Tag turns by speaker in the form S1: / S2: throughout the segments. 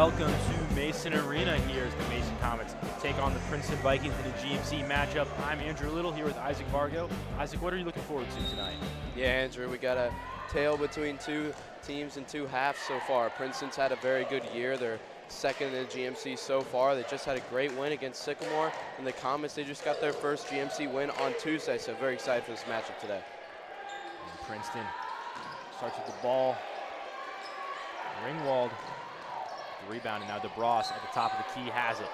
S1: welcome to Mason Arena here as the Mason Comets take on the Princeton Vikings in a GMC matchup. I'm Andrew Little here with Isaac Vargo. Isaac, what are you looking forward to tonight?
S2: Yeah, Andrew, we got a tale between two teams in two halves so far. Princeton's had a very good year. They're second in the GMC so far. They just had a great win against Sycamore. And the Comets, they just got their first GMC win on Tuesday, so very excited for this matchup today.
S1: And Princeton starts with the ball. Ringwald, the rebound, and now DeBras at the top of the key has it.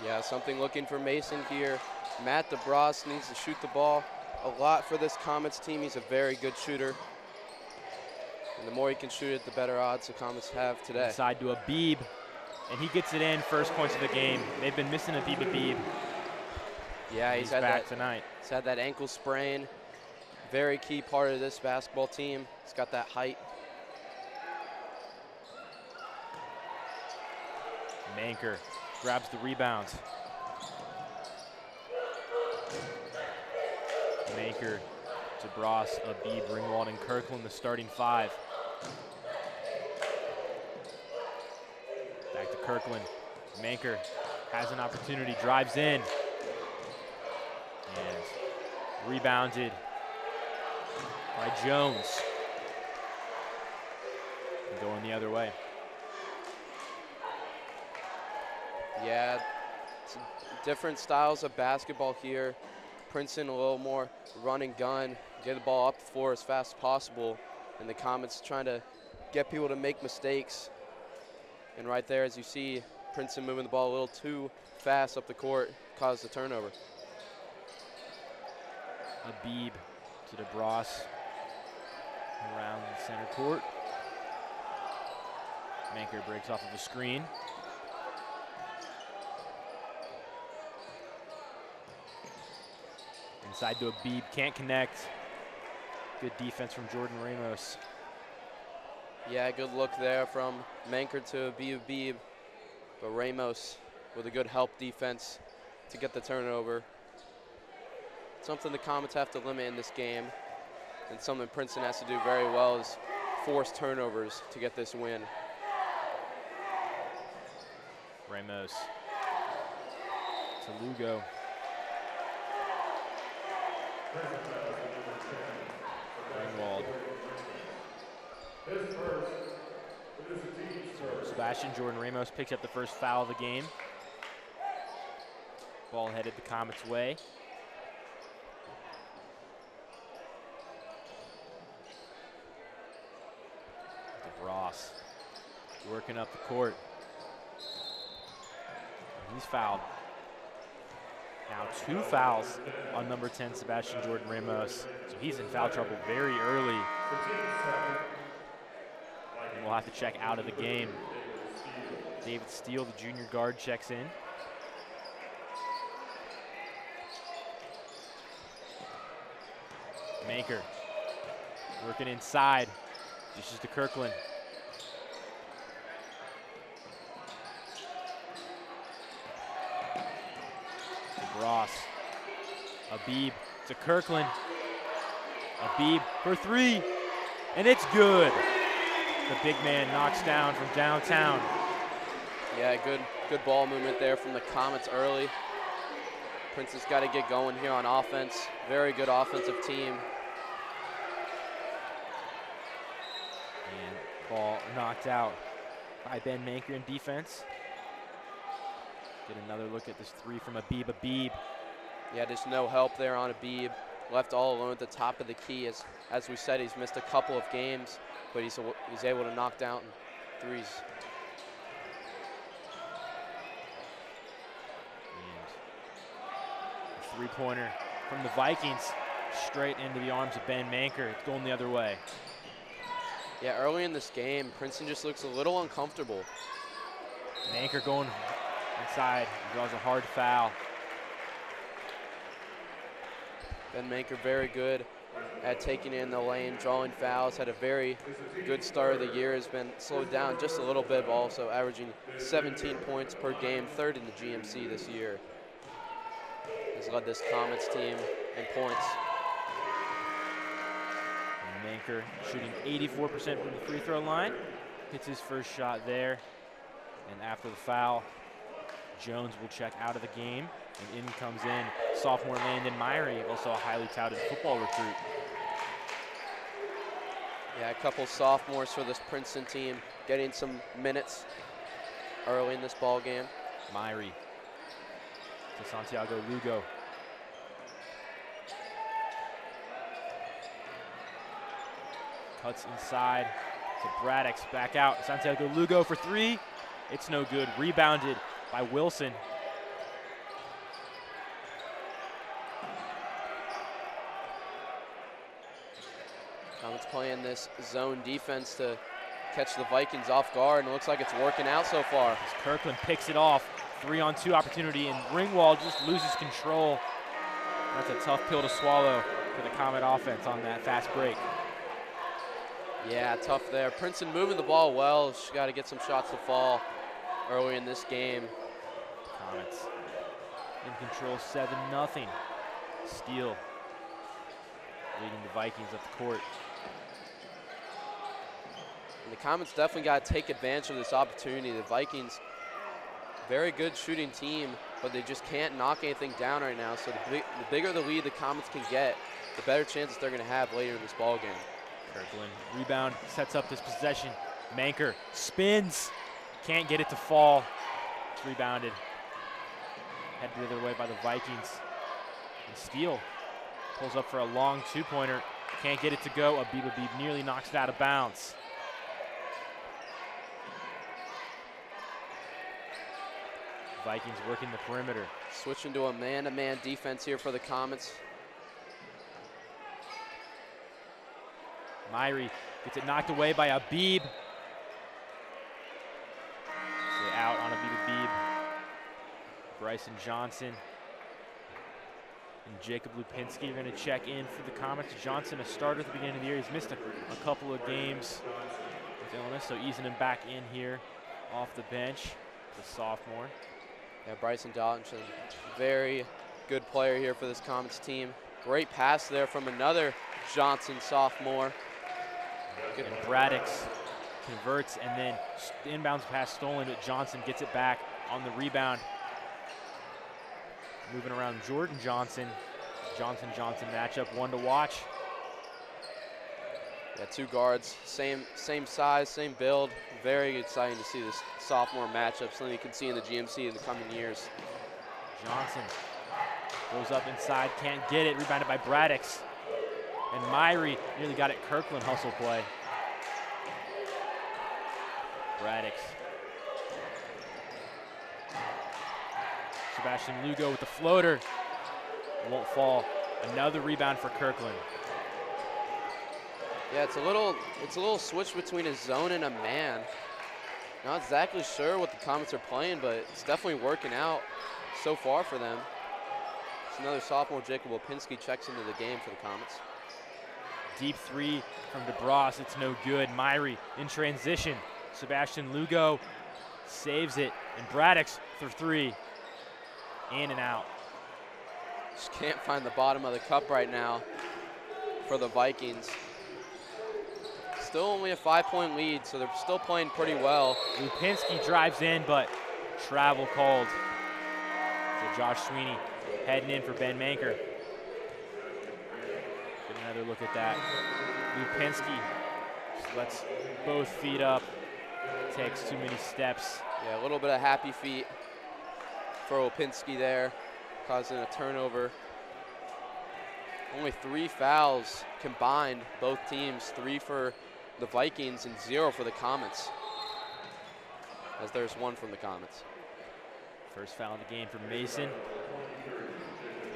S2: Yeah, something looking for Mason here. Matt DeBras needs to shoot the ball a lot for this Comets team. He's a very good shooter. And the more he can shoot it, the better odds the Comets have today.
S1: Inside to Abib, and he gets it in, first points of the game. They've been missing Abib.
S2: Yeah,
S1: he's back tonight.
S2: He's had that ankle sprain. Very key part of this basketball team. He's got that height.
S1: Manker grabs the rebound. Manker, DeBras, Abib, Ringwald, and Kirkland, the starting five. Back to Kirkland. Manker has an opportunity, drives in. And rebounded by Jones. And going the other way.
S2: Yeah, different styles of basketball here. Princeton a little more run and gun, get the ball up the floor as fast as possible, and the Comets trying to get people to make mistakes. And right there, as you see, Princeton moving the ball a little too fast up the court, caused the turnover.
S1: Abib to DeBras around the center court. Manker breaks off of the screen. Inside to Abib, can't connect. Good defense from Jordan Ramos.
S2: Yeah, good look there from Manker to Abib, but Ramos with a good help defense to get the turnover. Something the Comets have to limit in this game, and something Princeton has to do very well is force turnovers to get this win.
S1: Ramos to Lugo. Ringwald. Sebastian Jordan Ramos picks up the first foul of the game. Ball headed the Comets' way. DeBras working up the court. He's fouled. Now 2 fouls on number 10, Sebastian Jordan Ramos. So he's in foul trouble very early. And we'll have to check out of the game. David Steele, the junior guard, checks in. Manker working inside. Dishes to Kirkland. DeBras. Abib to Kirkland. Abib for 3, and it's good. The big man knocks down from downtown.
S2: Yeah, good ball movement there from the Comets early. Princeton's got to get going here on offense. Very good offensive team.
S1: And ball knocked out by Ben Manker in defense. Get another look at this 3 from Abib.
S2: Yeah, just no help there on Abib. Left all alone at the top of the key. As we said, he's missed a couple of games, but he's able to knock down threes.
S1: And a 3-pointer from the Vikings straight into the arms of Ben Manker. It's going the other way.
S2: Yeah, early in this game, Princeton just looks a little uncomfortable.
S1: Manker going inside, draws a hard foul.
S2: Ben Manker very good at taking in the lane, drawing fouls. Had a very good start of the year. Has been slowed down just a little bit, but also averaging 17 points per game, 3rd in the GMC this year. Has led this Comets team in points.
S1: And Manker shooting 84% from the free throw line. Hits his first shot there. And after the foul, Jones will check out of the game. And in comes in sophomore Landon Myrie, also a highly touted football recruit.
S2: Yeah, a couple sophomores for this Princeton team getting some minutes early in this ball game.
S1: Myrie to Santiago Lugo. Cuts inside to Braddock's, back out. Santiago Lugo for three. It's no good. Rebounded by Wilson.
S2: Comets playing this zone defense to catch the Vikings off guard, and it looks like it's working out so far.
S1: As Kirkland picks it off, 3-on-2 opportunity, and Ringwald just loses control. That's a tough pill to swallow for the Comet offense on that fast break.
S2: Yeah, tough there. Princeton moving the ball well. She's got to get some shots to fall early in this game.
S1: Comets in control, 7-0. Steele leading the Vikings up the court.
S2: And the Comets definitely got to take advantage of this opportunity. The Vikings, very good shooting team, but they just can't knock anything down right now. So the bigger the lead the Comets can get, the better chances they're going to have later in this ball game.
S1: Kirkland, rebound, sets up this possession. Manker spins, can't get it to fall. It's rebounded. Headed the other way by the Vikings. And Steele pulls up for a long two-pointer. Can't get it to go. Abib nearly knocks it out of bounds. Vikings working the perimeter.
S2: Switching to a man-to-man defense here for the Comets.
S1: Myrie gets it knocked away by Abib. Out on Abib. Bryson Johnson and Jacob Lupinski are going to check in for the Comets. Johnson, a starter at the beginning of the year. He's missed a couple of games with illness, so easing him back in here off the bench, the sophomore.
S2: Yeah, Bryson Johnson, very good player here for this Comets team. Great pass there from another Johnson sophomore.
S1: Good. And Braddock's converts, and then the inbounds pass stolen, but Johnson gets it back on the rebound. Moving around Jordan Johnson. Johnson matchup, one to watch.
S2: Yeah, two guards, same size, same build. Very exciting to see this sophomore matchup, something you can see in the GMC in the coming years.
S1: Johnson goes up inside, can't get it, rebounded by Braddock's. And Myrie nearly got it, Kirkland hustle play. Braddock's. Sebastian Lugo with the floater. Won't fall. Another rebound for Kirkland.
S2: Yeah, it's a little switch between a zone and a man. Not exactly sure what the Comets are playing, but it's definitely working out so far for them. It's another sophomore, Jacob Lipinski, checks into the game for the Comets.
S1: Deep three from DeBras, it's no good. Myrie in transition. Sebastian Lugo saves it, and Braddock's for three. In and out.
S2: Just can't find the bottom of the cup right now for the Vikings. Still only a 5-point lead, so they're still playing pretty well.
S1: Lupinski drives in, but travel called. So Josh Sweeney heading in for Ben Manker. Get another look at that. Lupinski lets both feet up. Takes too many steps.
S2: Yeah, a little bit of happy feet for Lupinski there, causing a turnover. Only 3 fouls combined, both teams, 3 for the Vikings and 0 for the Comets, as there's 1 from the Comets.
S1: First foul of the game for Mason.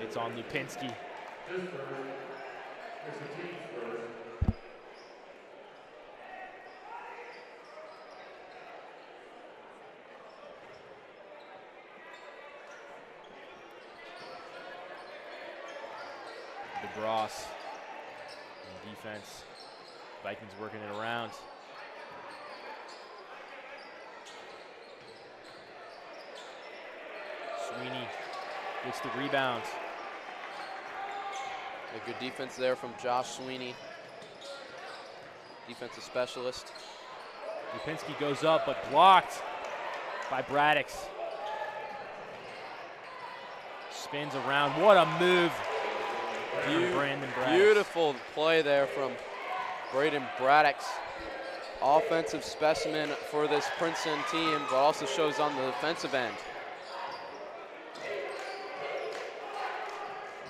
S1: It's on Lupinski. DeBras in defense. Vikings working it around. Sweeney gets the rebound.
S2: A good defense there from Josh Sweeney, defensive specialist.
S1: Lupinski goes up, but blocked. by Braddix. Spins around. What a move. Brandon Braddix.
S2: Beautiful play there from Braden Braddix. Offensive specimen for this Princeton team, but also shows on the defensive end.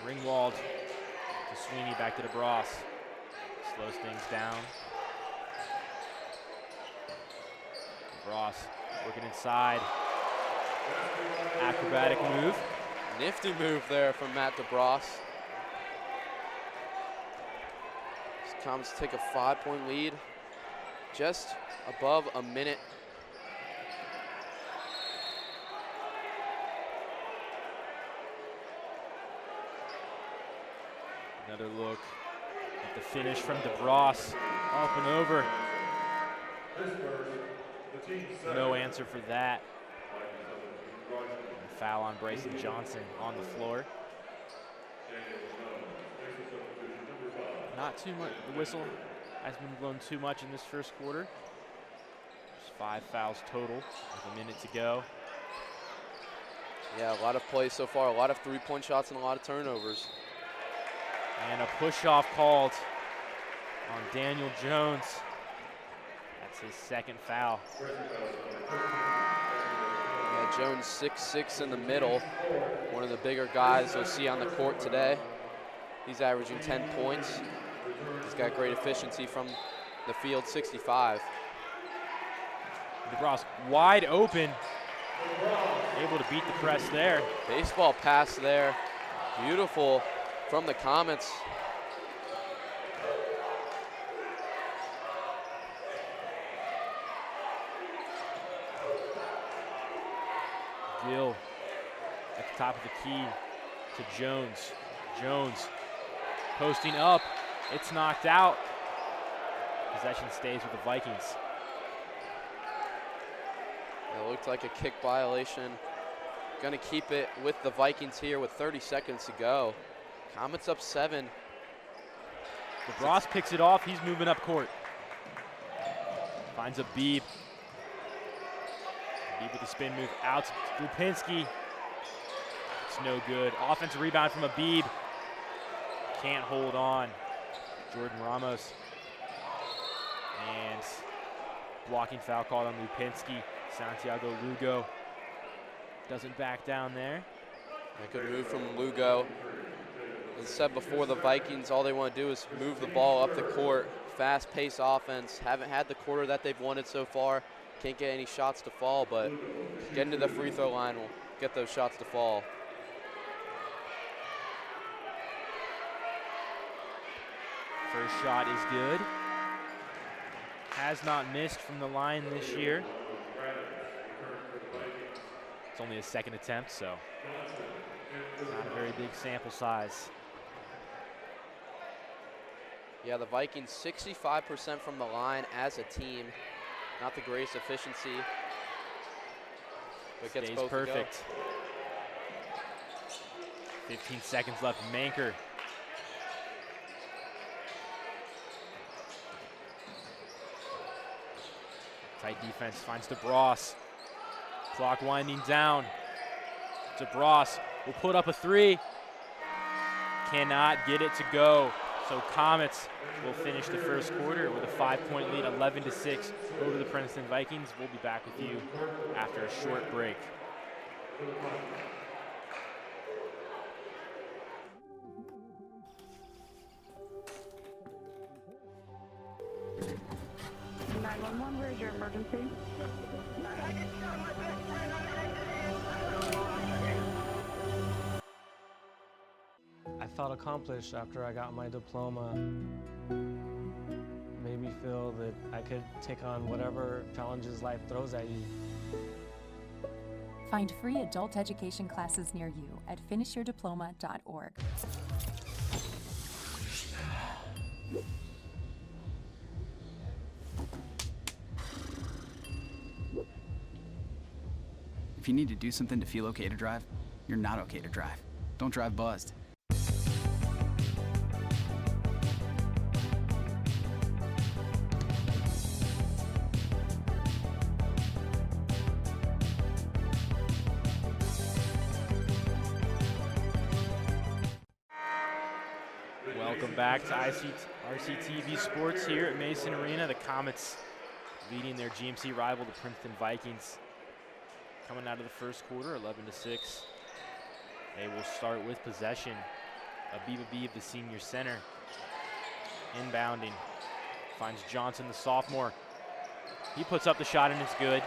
S1: Ringwald to Sweeney, back to DeBross. Slows things down. DeBross working inside. Acrobatic move.
S2: Nifty move there from Matt DeBross. Comets take a 5-point lead, just above a minute.
S1: Another look at the finish from DeBross, up and over. No answer for that. Foul on Bryson Johnson on the floor. Not too much. The whistle has been blown too much in this first quarter. There's 5 fouls total with a minute to go.
S2: Yeah, a lot of plays so far, a lot of 3-point shots and a lot of turnovers.
S1: And a push-off called on Daniel Jones. That's his second foul.
S2: Yeah, Jones 6'6" in the middle. One of the bigger guys you'll see on the court today. He's averaging 10 points. He's got great efficiency from the field, 65.
S1: DeBross wide open. Able to beat the press there.
S2: Baseball pass there. Beautiful from the Comets.
S1: Gill at the top of the key to Jones. Jones posting up. It's knocked out. Possession stays with the Vikings.
S2: It looked like a kick violation. Going to keep it with the Vikings here with 30 seconds to go. Comets up 7.
S1: DeBross picks it off. He's moving up court. Finds a Beeb. Beeb with the spin move out to Lupinski. It's no good. Offensive rebound from a Beeb. Can't hold on. Jordan Ramos. And blocking foul called on Lupinski. Santiago Lugo doesn't back down there.
S2: A good move from Lugo. As said before, the Vikings, all they want to do is move the ball up the court. Fast-paced offense. Haven't had the quarter that they've wanted so far. Can't get any shots to fall, but getting to the free throw line will get those shots to fall.
S1: First shot is good. Has not missed from the line this year. It's only his second attempt, so not a very big sample size.
S2: Yeah, the Vikings 65% from the line as a team. Not the greatest efficiency. But gets both
S1: perfect. 15 seconds left. Manker. Tight defense finds DeBross. Clock winding down. DeBross will put up a 3. Cannot get it to go. So Comets will finish the first quarter with a 5-point lead, 11-6 over the Princeton Vikings. We'll be back with you after a short break.
S3: Where's your emergency?
S4: I felt accomplished after I got my diploma. Made me feel that I could take on whatever challenges life throws at you.
S5: Find free adult education classes near you at finishyourdiploma.org.
S6: If you need to do something to feel okay to drive, you're not okay to drive. Don't drive buzzed.
S1: Welcome back to RCTV Sports here at Mason Arena. The Comets leading their GMC rival, the Princeton Vikings, coming out of the first quarter, 11-6. They will start with possession. Abib, the senior center, inbounding. Finds Johnson, the sophomore. He puts up the shot and it's good.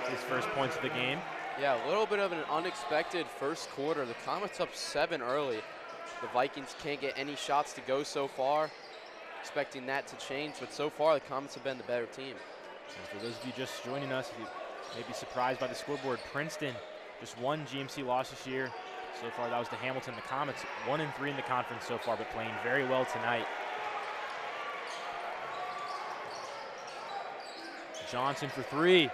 S1: His first points of the game.
S2: Yeah, a little bit of an unexpected first quarter. The Comets up 7 early. The Vikings can't get any shots to go so far. Expecting that to change, but so far the Comets have been the better team.
S1: And for those of you just joining us, you may be surprised by the scoreboard. Princeton, just one GMC loss this year. So far that was to Hamilton. The Comets 1-3 in the conference so far, but playing very well tonight. Johnson for 3.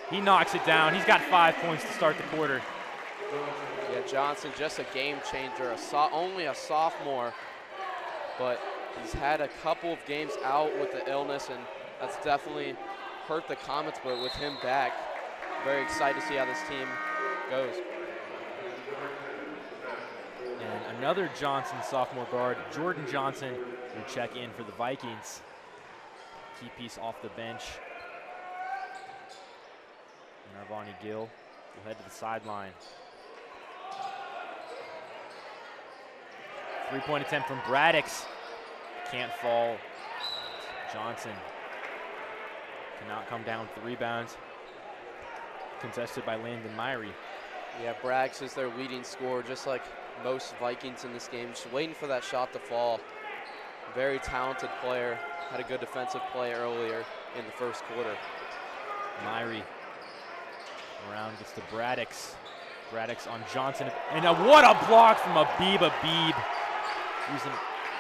S1: He knocks it down. He's got 5 points to start the quarter.
S2: Yeah, Johnson just a game changer. Only a sophomore, but he's had a couple of games out with the illness, and that's definitely hurt the Comets, but with him back, very excited to see how this team goes.
S1: And another Johnson sophomore guard, Jordan Johnson, will check in for the Vikings. Key piece off the bench. And Arvani Gill will head to the sideline. 3-point attempt from Braddix. Can't fall. Johnson cannot come down with the rebounds. Contested by Landon Myrie.
S2: Yeah, Braddix is their leading scorer, just like most Vikings in this game. Just waiting for that shot to fall. Very talented player. Had a good defensive play earlier in the first quarter.
S1: Myrie around gets to Braddix. Braddix on Johnson. And what a block from Abib. Using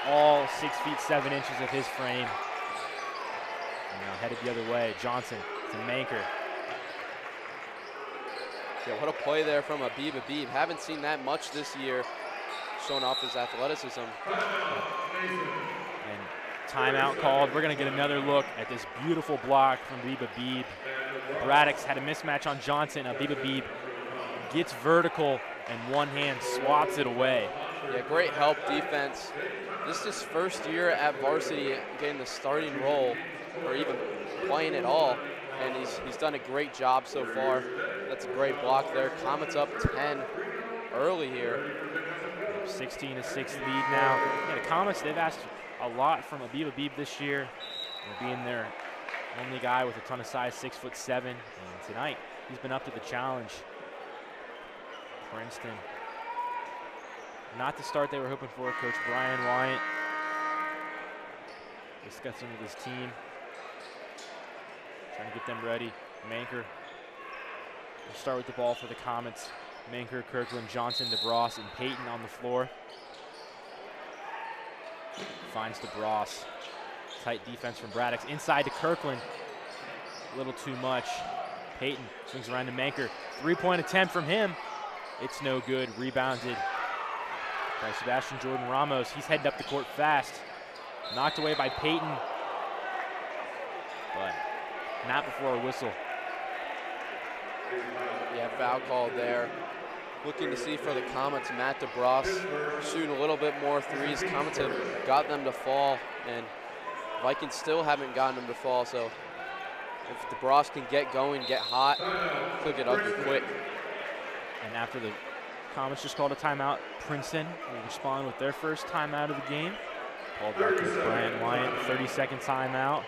S1: all 6 feet 7 inches of his frame. And now headed the other way. Johnson to Manker.
S2: Yeah, what a play there from Abib. Haven't seen that much this year, showing off his athleticism.
S1: And timeout called. We're going to get another look at this beautiful block from Abib. Braddix had a mismatch on Johnson. Abib gets vertical and one hand swaps it away.
S2: Yeah, great help defense. This is his first year at varsity getting the starting role or even playing at all, and he's done a great job so far. That's a great block there. Comets up 10 early here.
S1: 16-6 lead now. Yeah, the Comets, they've asked a lot from Abib this year, being their only guy with a ton of size, 6'7", and tonight he's been up to the challenge. Princeton, not the start they were hoping for. Coach Brian Wyatt discussing with his team, trying to get them ready. Manker will start with the ball for the Comets. Manker, Kirkland, Johnson, DeBross, and Payton on the floor. Finds DeBross. Tight defense from Braddix. Inside to Kirkland. A little too much. Payton swings around to Manker. 3-point attempt from him. It's no good. Rebounded by Sebastian Jordan Ramos. He's heading up the court fast. Knocked away by Payton, but not before a whistle.
S2: Yeah, foul called there. Looking to see for the Comets, Matt DeBross shooting a little bit more threes. Comets have got them to fall, and Vikings still haven't gotten them to fall, so if DeBross can get going, get hot, he'll get ugly quick.
S1: And after the Comets just called a timeout, Princeton will respond with their first timeout of the game. Called by Coach Brian Wyatt, 30-second timeout.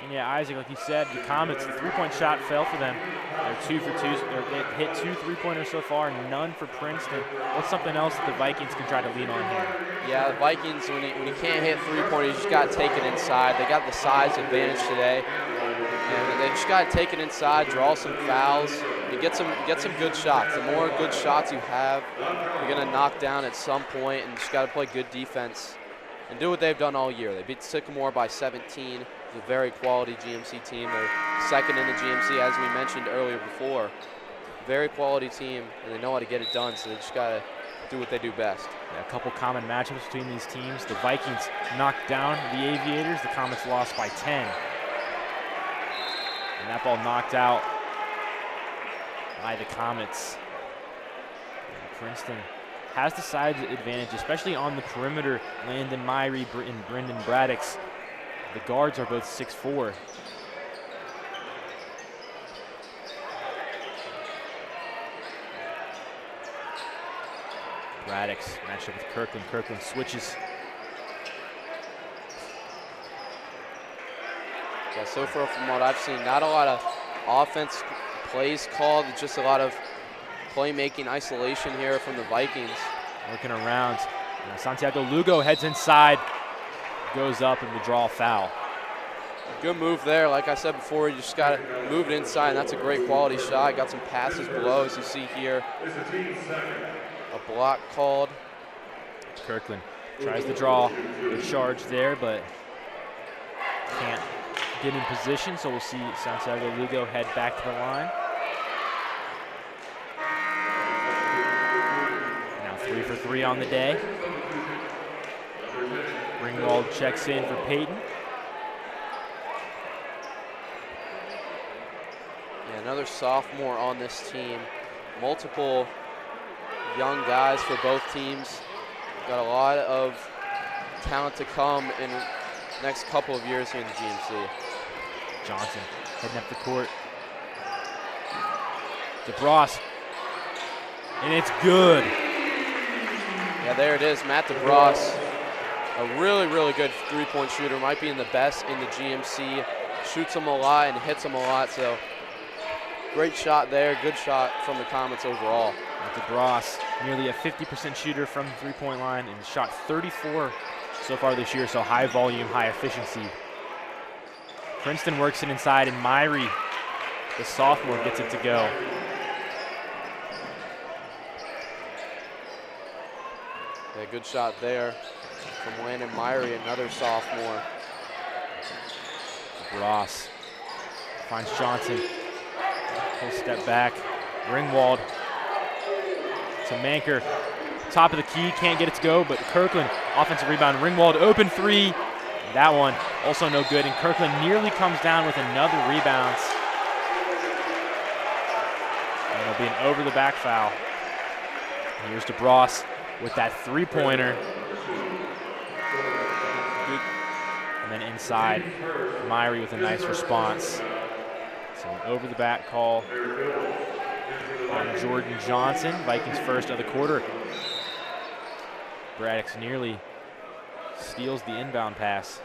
S1: And yeah, Isaac, like you said, the Comets, the 3-point shot fell for them. They're 2 for 2. They hit 2 3-pointers so far, none for Princeton. What's something else that the Vikings can try to lean on here?
S2: Yeah, the Vikings, when you can't hit 3-pointers, you just got to take it inside. They got the size advantage today. And they just got to take it inside, draw some fouls, and get some good shots. The more good shots you have, you're going to knock down at some point, and just got to play good defense and do what they've done all year. They beat Sycamore by 17. It's a very quality GMC team. They're second in the GMC, as we mentioned earlier before. Very quality team, and they know how to get it done, so they just got to do what they do best.
S1: Yeah, a couple common matchups between these teams. The Vikings knocked down the Aviators. The Comets lost by 10. And that ball knocked out by the Comets. And Princeton has the size advantage, especially on the perimeter. Landon Myrie and Brendan Braddix. The guards are both 6'4". Braddix matched up with Kirkland. Kirkland switches.
S2: Yeah, so far from what I've seen, not a lot of offense plays called, just a lot of playmaking isolation here from the Vikings.
S1: Working around. Santiago Lugo heads inside, goes up and will draw a foul.
S2: Good move there. Like I said before, you just got to move it inside, and that's a great quality shot. Got some passes below, as you see here. A block called.
S1: Kirkland tries to draw the charge there, but can't get in position, so we'll see Santiago Lugo head back to the line. Now 3 for 3 on the day. Ringwald checks in for Peyton.
S2: Yeah, another sophomore on this team. Multiple young guys for both teams. Got a lot of talent to come in the next couple of years here in the GMC.
S1: Johnson heading up the court. DeBross, and it's good.
S2: Yeah, there it is, Matt DeBross. A really, really good three-point shooter. Might be in the best in the GMC. Shoots them a lot and hits them a lot, so great shot there. Good shot from the Comets overall.
S1: DeBross, nearly a 50% shooter from the three-point line and shot 34 so far this year, so high volume, high efficiency. Princeton works it inside, and Myrie, the sophomore, gets it to go.
S2: Yeah, good shot there from Landon Myrie, another sophomore.
S1: Ross finds Johnson. Full step back. Ringwald to Manker. Top of the key, can't get it to go, but Kirkland, offensive rebound. Ringwald, open three. That one also no good, and Kirkland nearly comes down with another rebound. And it'll be an over-the-back foul. Here's DeBross with that three-pointer. And then inside, Myrie with a nice response. So an over-the-back call on Jordan Johnson. Vikings first of the quarter. Braddix nearly steals the inbound pass.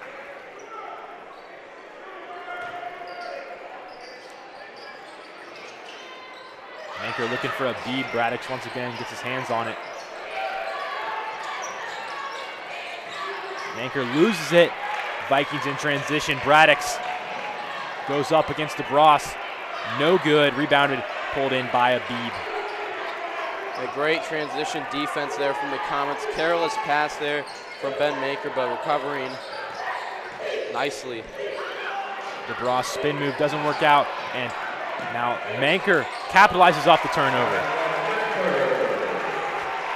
S1: Manker looking for a bead. Braddix once again gets his hands on it. Manker loses it. Vikings in transition. Braddix goes up against DeBross. No good. Rebounded, pulled in by a bead.
S2: A great transition defense there from the Comets. Careless pass there from Ben Manker, but recovering nicely.
S1: DeBross spin move doesn't work out, and now Manker capitalizes off the turnover.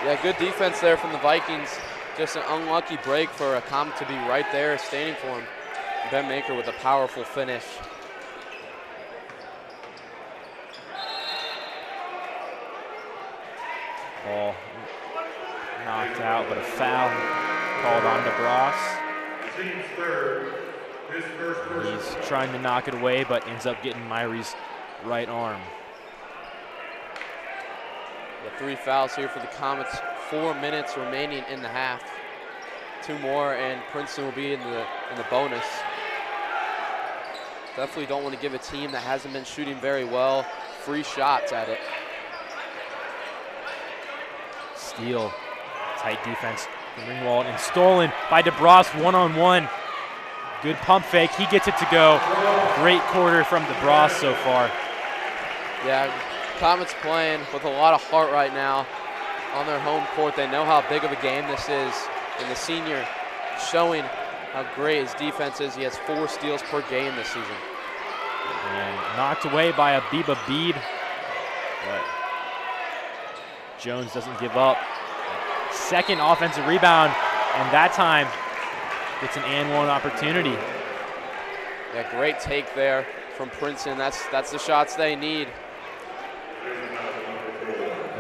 S2: Yeah, good defense there from the Vikings. Just an unlucky break for a Comet to be right there standing for him. Ben Manker with a powerful finish.
S1: Ball knocked out, but a foul called on DeBross. He's trying to knock it away, but ends up getting Myrie's right arm.
S2: The 3 fouls here for the Comets. 4 minutes remaining in the half. 2 more, and Princeton will be in the bonus. Definitely don't want to give a team that hasn't been shooting very well free shots at it.
S1: Steal, tight defense from Ringwald, and stolen by DeBross one-on-one. Good pump fake, he gets it to go. Great quarter from DeBross so far.
S2: Yeah, Comets playing with a lot of heart right now on their home court. They know how big of a game this is, and the senior showing how great his defense is. He has 4 steals per game this season.
S1: And knocked away by a Biba Beeb, but Jones doesn't give up. Second offensive rebound, and that time gets an and one opportunity.
S2: Yeah, great take there from Princeton. That's the shots they need.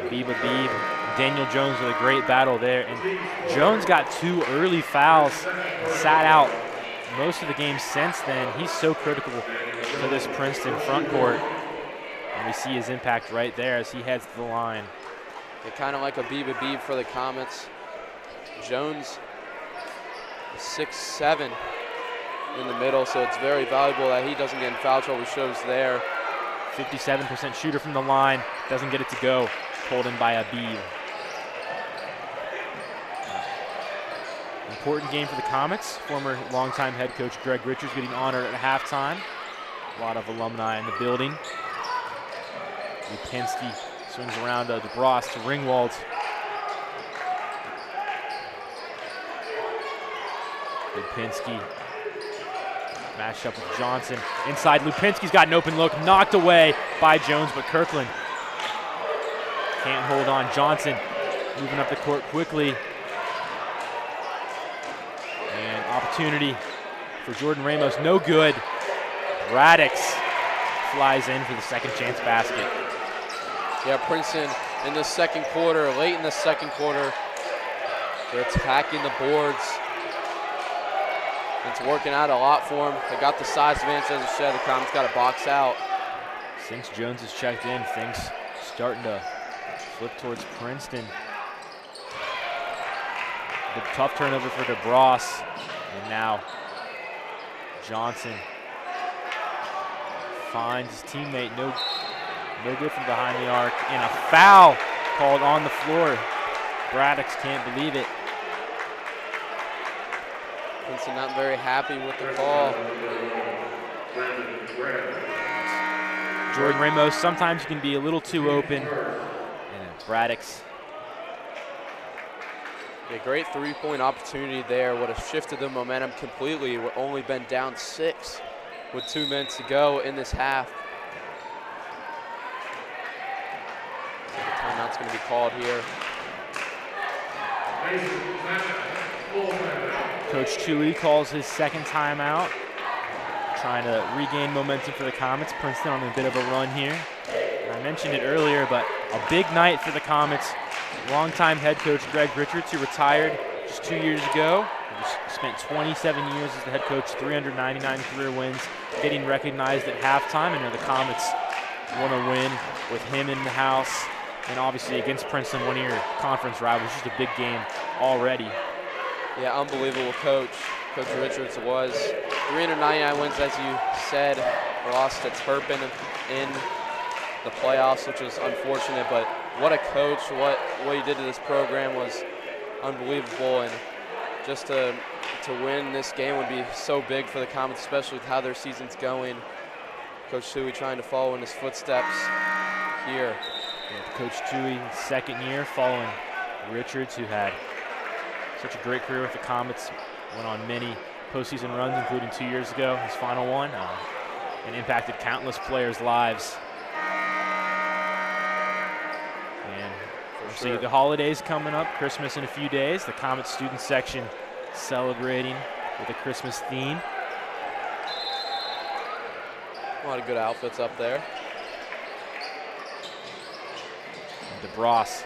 S1: Biba Beeb Daniel Jones with a great battle there. And Jones got 2 early fouls, sat out most of the game since then. He's so critical for this Princeton front court. And we see his impact right there as he heads to the line.
S2: They're kind of like a beeb for the Comets. Jones, 6'7" in the middle, so it's very valuable that he doesn't get in foul trouble. Shows there.
S1: 57% shooter from the line, doesn't get it to go. Pulled in by Abib. Important game for the Comets. Former longtime head coach Greg Richards getting honored at halftime. A lot of alumni in the building. Lupinski swings around to DeBross to Ringwald. Lupinski matched up with Johnson. Inside, Lupinski's got an open look, knocked away by Jones, but Kirkland can't hold on. Johnson moving up the court quickly. And opportunity for Jordan Ramos, no good. Radix flies in for the second chance basket.
S2: Yeah, Princeton in the second quarter, late in the second quarter, they're attacking the boards. It's working out a lot for them. They got the size advantage, as I said. The Comets got to box out.
S1: Since Jones has checked in, things starting to flip towards Princeton. The tough turnover for DeBross. And now Johnson finds his teammate. No good from behind the arc. And a foul called on the floor. Braddox can't believe it.
S2: Princeton not very happy with the call.
S1: Jordan Ramos, sometimes you can be a little too open. And Braddox.
S2: A great three-point opportunity there. Would have shifted the momentum completely. We've only been down 6 with 2 minutes to go in this half. Timeout's going to be called here.
S1: Coach Chewy calls his second timeout, trying to regain momentum for the Comets. Princeton on a bit of a run here. And I mentioned it earlier, but a big night for the Comets. Longtime head coach Greg Richards, who retired just 2 years ago. He spent 27 years as the head coach, 399 career wins, getting recognized at halftime. And the Comets want to win with him in the house. And obviously against Princeton, one of your conference rivals, just a big game already.
S2: Yeah, unbelievable coach. Coach Richards was. 399 wins, as you said. Lost to Turpin in the playoffs, which was unfortunate, but what a coach. What he did to this program was unbelievable, and just to win this game would be so big for the Comets, especially with how their season's going. Coach Chewy trying to follow in his footsteps here.
S1: Yeah, Coach Chewy, second year following Richards, who had such a great career with the Comets, went on many postseason runs, including 2 years ago, his final one, and impacted countless players' lives. And see the holidays coming up, Christmas in a few days. The Comet student section celebrating with a Christmas theme.
S2: A lot of good outfits up there.
S1: And DeBross.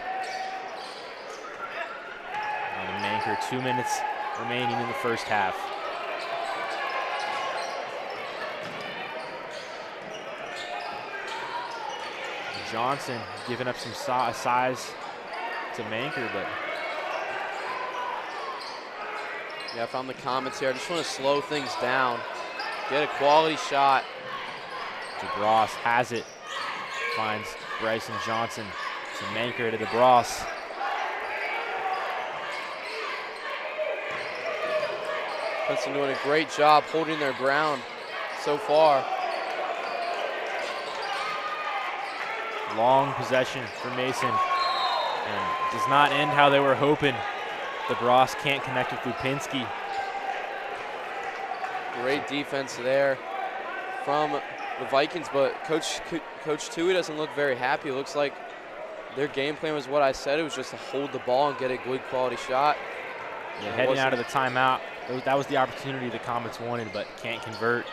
S1: And Manker, 2 minutes remaining in the first half. Johnson giving up some size to Manker, but
S2: yeah, if I'm the Comets here, I just want to slow things down, get a quality shot.
S1: DeBross has it, finds Bryson Johnson to Manker to DeBross.
S2: Princeton doing a great job holding their ground so far.
S1: Long possession for Mason, and does not end how they were hoping. DeBross can't connect with Lupinski.
S2: Great defense there from the Vikings, but Coach Tui doesn't look very happy. It looks like their game plan was what I said. It was just to hold the ball and get a good quality shot.
S1: Yeah, heading out of the timeout, that was the opportunity the Comets wanted, but can't convert.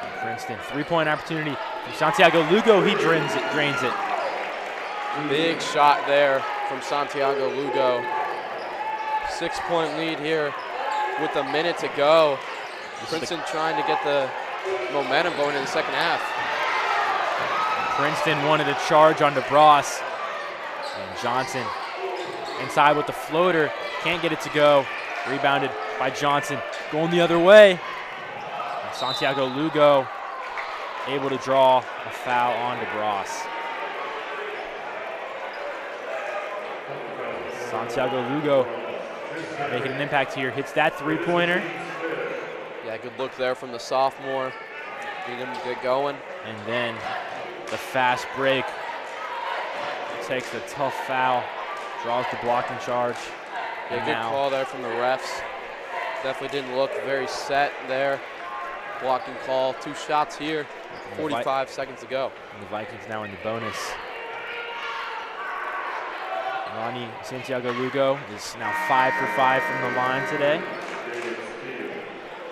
S1: And Princeton, three-point opportunity from Santiago Lugo. He drains it.
S2: Big shot there from Santiago Lugo. 6-point lead here with a minute to go. Princeton trying to get the momentum going in the second half.
S1: Princeton wanted to charge on DeBras. And Johnson inside with the floater. Can't get it to go. Rebounded by Johnson. Going the other way. And Santiago Lugo able to draw a foul on DeBras. Santiago Lugo making an impact here. Hits that three-pointer.
S2: Yeah, good look there from the sophomore. Need him to get going.
S1: And then the fast break. Takes the tough foul. Draws the blocking charge.
S2: Yeah, good call there from the refs. Definitely didn't look very set there. Blocking call. 2 shots here. 45 seconds to go.
S1: And the Vikings now in the bonus. Ronnie Santiago Lugo is now 5 for 5 from the line today.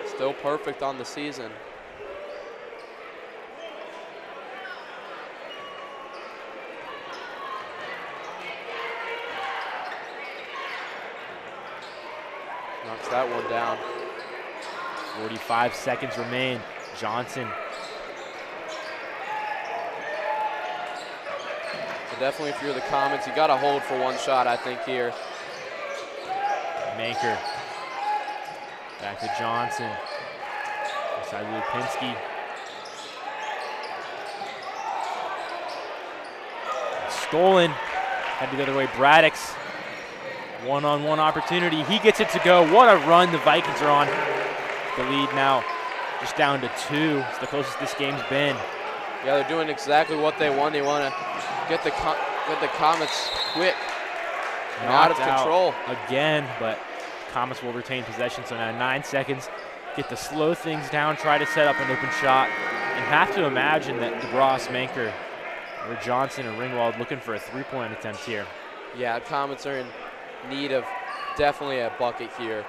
S2: Still perfect on the season. Knocks that one down.
S1: 45 seconds remain. Johnson.
S2: So definitely if you're the Comets, you got to hold for one shot, I think, here.
S1: Manker. Back to Johnson. Inside Lupinski. Stolen. Head the other way. Braddock's one-on-one opportunity. He gets it to go. What a run the Vikings are on. The lead now just down to 2. It's the closest this game's been.
S2: Yeah, they're doing exactly what they want. They want to get the Comets quick and out of control.
S1: Again, but Comets will retain possession. So now 9 seconds. Get to slow things down, try to set up an open shot, and have to imagine that DeBras, Manker, or Johnson or Ringwald looking for a three-point attempt here.
S2: Yeah, Comets are in need of definitely a bucket here.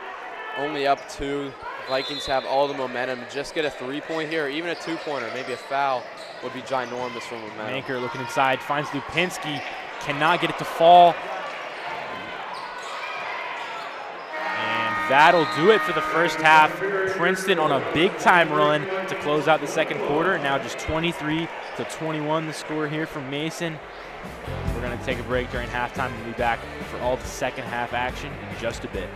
S2: Only up 2. Vikings have all the momentum. Just get a 3-point here, or even a 2-pointer, maybe a foul would be ginormous for momentum.
S1: Manker looking inside, finds Lupinski, cannot get it to fall. And that'll do it for the first half. Princeton on a big-time run to close out the second quarter. Now just 23-21 the score here from Mason. We're going to take a break during halftime and be back for all the second half action in just a bit.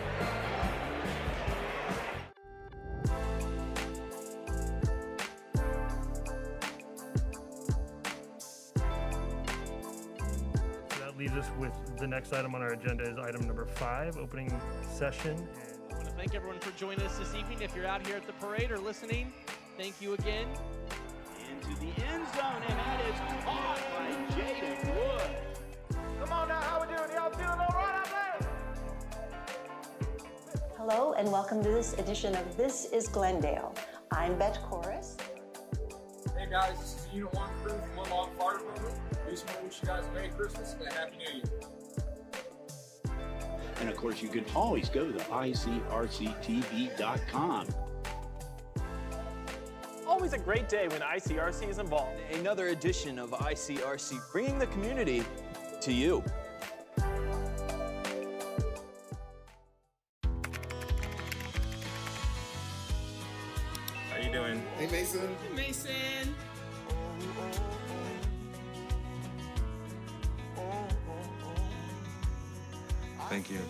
S7: Leaves us with the next item on our agenda is item number 5, opening session.
S8: I want to thank everyone for joining us this evening. If you're out here at the parade or listening, thank you again. Into the end zone, and that is caught by Jaden Wood.
S9: Come on now, how we doing? Y'all feeling all right out there?
S10: Hello and welcome to this edition of This is Glendale. I'm Bet Chorus.
S9: Hey guys, this is Unit 1 crew from One Log Fire Department. We just want to wish you guys a Merry Christmas and a Happy New Year.
S11: And of course, you can always go to ICRCTV.com.
S12: Always a great day when ICRC is involved.
S13: Another edition of ICRC, bringing the community to you.
S9: How you doing?
S14: Hey, Mason.
S8: Hey, Mason.
S14: Thank you.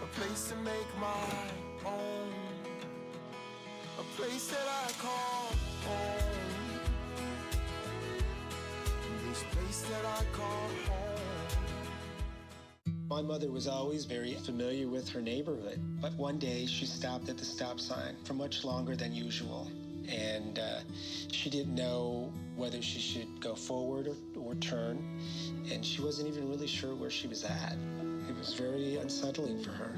S15: A place to make my own, a place that I call home, this place that I call home.
S16: My mother was always very familiar with her neighborhood, but one day she stopped at the stop sign for much longer than usual, and she didn't know whether she should go forward or turn, and she wasn't even really sure where she was at. It was very unsettling for her.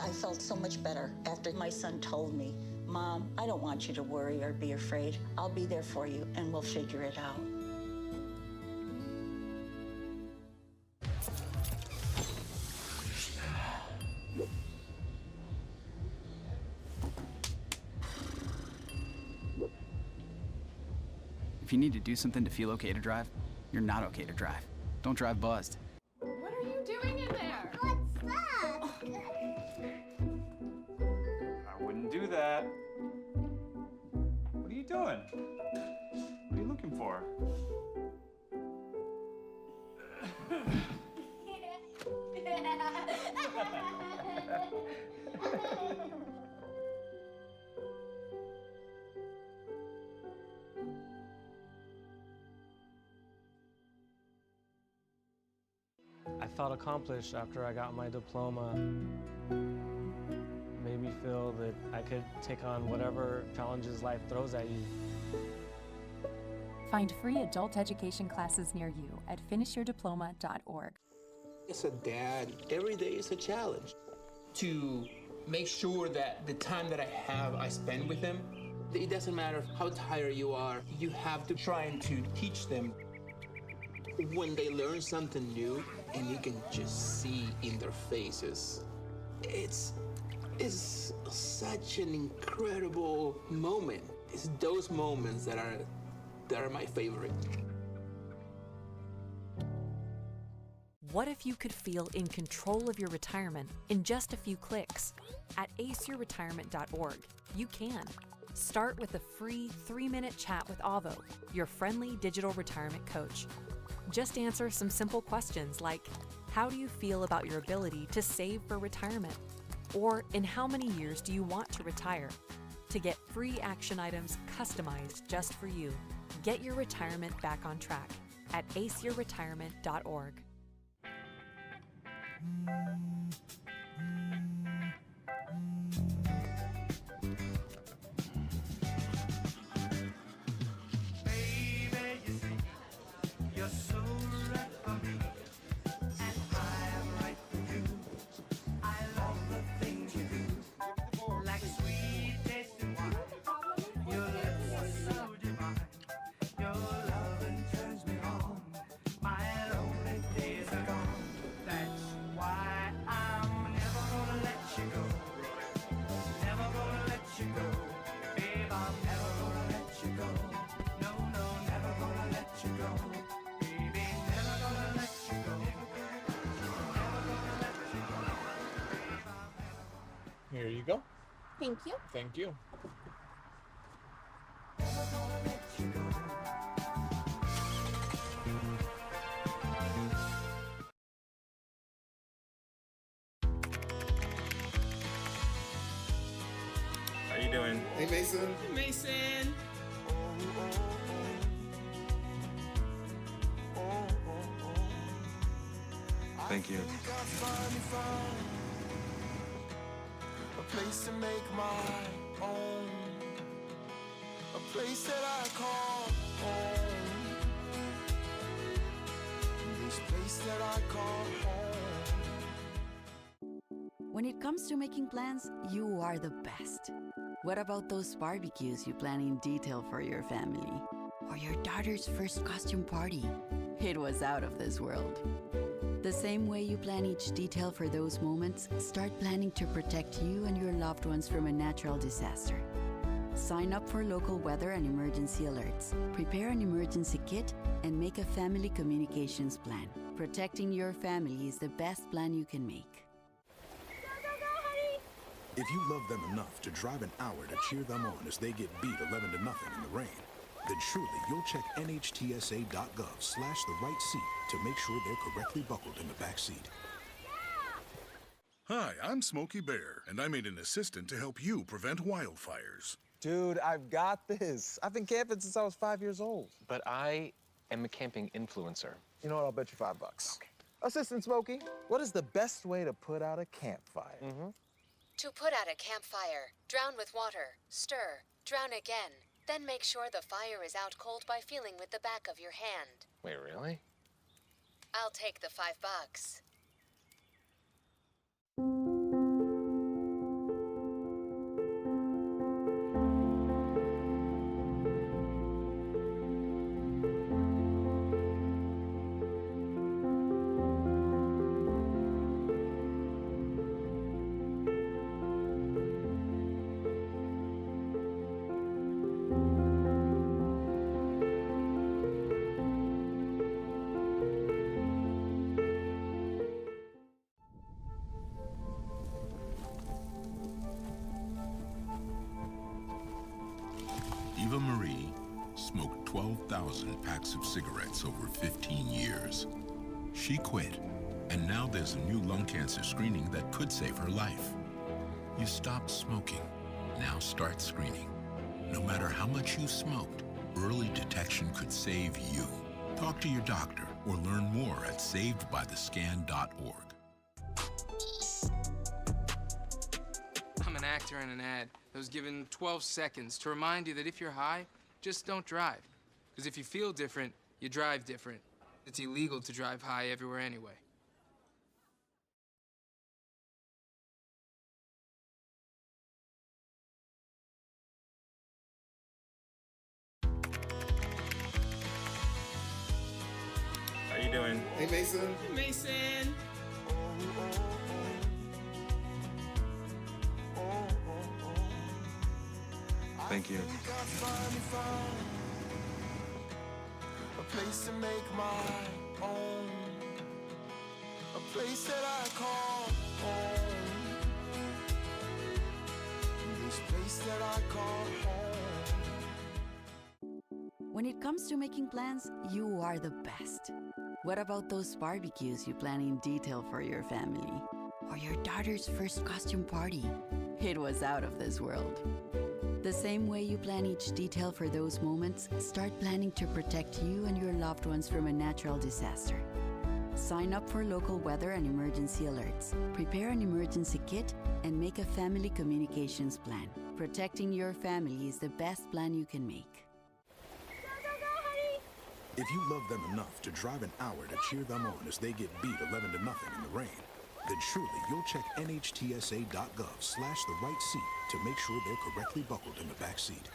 S10: I felt so much better after my son told me, Mom, I don't want you to worry or be afraid. I'll be there for you and we'll figure it out.
S6: If If you need to do something to feel okay to drive, you're not okay to drive. Don't drive buzzed.
S14: What are you doing in there?
S17: I wouldn't do that. What are you doing? What are you looking for?
S4: I felt accomplished after I got my diploma. Made me feel that I could take on whatever challenges life throws at you.
S5: Find free adult education classes near you at finishyourdiploma.org.
S18: As a dad, every day is a challenge. To make sure that the time that I have, I spend with them. It doesn't matter how tired you are, you have to try and to teach them. When they learn something new, and you can just see in their faces, it's such an incredible moment. It's those moments that are my favorite.
S19: What if you could feel in control of your retirement in just a few clicks? At aceyourretirement.org, you can. Start with a free 3-minute chat with Avo, your friendly digital retirement coach. Just answer some simple questions like, how do you feel about your ability to save for retirement? Or in how many years do you want to retire? To get free action items customized just for you, get your retirement back on track at aceyourretirement.org.
S20: Here you go.
S14: Thank you.
S20: Thank you.
S17: How you doing?
S20: Hey, Mason.
S14: Mason.
S17: Thank you.
S15: A place to make my own, a place that I call home, this place that I call home.
S21: When it comes to making plans, you are the best. What about those barbecues you plan in detail for your family? Or your daughter's first costume party? It was out of this world. The same way you plan each detail for those moments, start planning to protect you and your loved ones from a natural disaster. Sign up for local weather and emergency alerts. Prepare an emergency kit and make a family communications plan. Protecting your family is the best plan you can make.
S22: If you love them enough to drive an hour to cheer them on as they get beat 11-0 in the rain, then surely you'll check NHTSA.gov/the-right seat to make sure they're correctly buckled in the back seat.
S23: Hi, I'm Smokey Bear, and I made an assistant to help you prevent wildfires.
S24: Dude, I've got this. I've been camping since I was 5 years old.
S25: But I am a camping influencer.
S24: You know what? I'll bet you $5. Okay. Assistant Smokey, what is the best way to put out a campfire?
S26: To put out a campfire, drown with water, stir, drown again. Then make sure the fire is out cold by feeling with the back of your hand.
S25: Wait, really?
S26: I'll take the $5.
S23: 12,000 packs of cigarettes over 15 years. She quit, and now there's a new lung cancer screening that could save her life. You stopped smoking. Now start screening. No matter how much you smoked, early detection could save you. Talk to your doctor or learn more at savedbythescan.org.
S1: I'm an actor in an ad that was given 12 seconds to remind you that if you're high, just don't drive. Because if you feel different, you drive different. It's illegal to drive high everywhere anyway.
S17: How you doing?
S2: Hey, Mason.
S14: Hey, Mason.
S17: Thank you.
S15: A place to make my own. A place that I call home. This place that I call home.
S21: When it comes to making plans, you are the best. What about those barbecues you plan in detail for your family? Or your daughter's first costume party? It was out of this world. The same way you plan each detail for those moments, start planning to protect you and your loved ones from a natural disaster. Sign up for local weather and emergency alerts. Prepare an emergency kit and make a family communications plan. Protecting your family is the best plan you can make.
S22: If you love them enough to drive an hour to cheer them on as they get beat 11-0 in the rain, then surely you'll check NHTSA.gov/the-right seat to make sure they're correctly buckled in the back seat.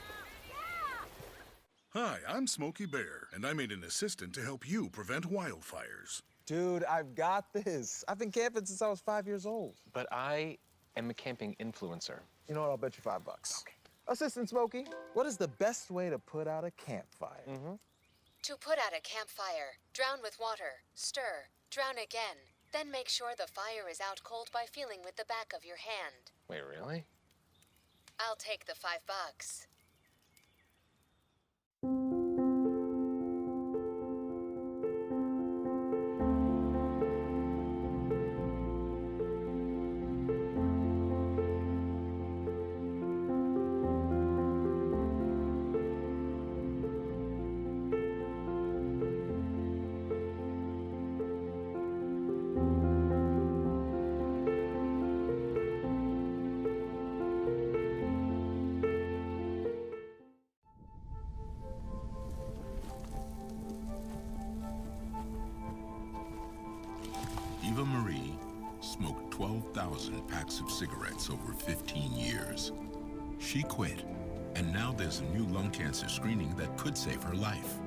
S23: Hi, I'm Smokey Bear, and I made an assistant to help you prevent wildfires.
S24: Dude, I've got this. I've been camping since I was 5 years old.
S25: But I am a camping influencer.
S24: You know what? I'll bet you $5. Okay. Assistant Smokey, what is the best way to put out a campfire?
S26: To put out a campfire, drown with water, stir, drown again, then make sure the fire is out cold by feeling with the back of your hand.
S25: Wait, really?
S26: I'll take the $5.
S23: Eva Marie smoked 12,000 packs of cigarettes over 15 years. She quit, and now there's a new lung cancer screening that could save her life.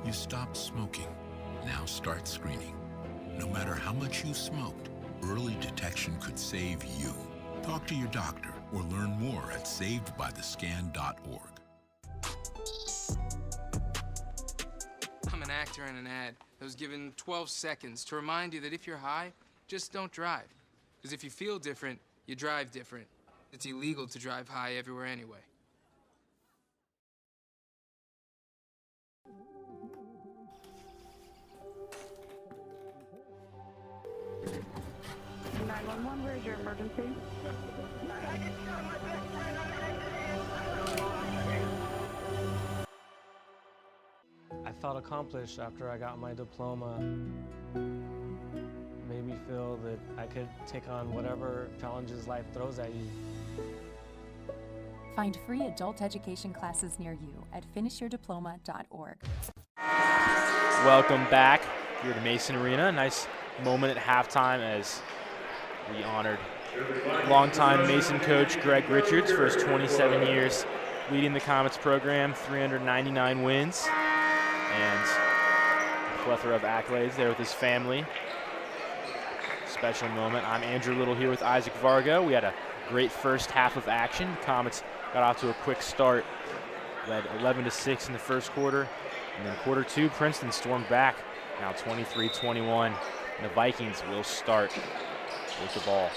S23: You stopped smoking. Now start screening. No matter how much you smoked, early detection could save you. Talk to your doctor or learn more at savedbythescan.org.
S1: I'm an actor in an ad that was given 12 seconds to remind you that if you're high, just don't drive. Because if you feel different, you drive different. It's illegal to drive high everywhere anyway.
S3: Where's your emergency?
S4: I felt accomplished after I got my diploma. Made me feel that I could take on whatever challenges life throws at you.
S5: Find free adult education classes near you at finishyourdiploma.org.
S7: Welcome back here to Mason Arena. Nice moment at halftime as we honored longtime Mason coach Greg Richards for his 27 years leading the Comets program, 399 wins, and a plethora of accolades there with his family. Special moment. I'm Andrew Little here with Isaac Vargo. We had a great first half of action. Comets got off to a quick start, led 11-6 in the first quarter, and then quarter two, Princeton stormed back, now 23-21, and the Vikings will start with the ball.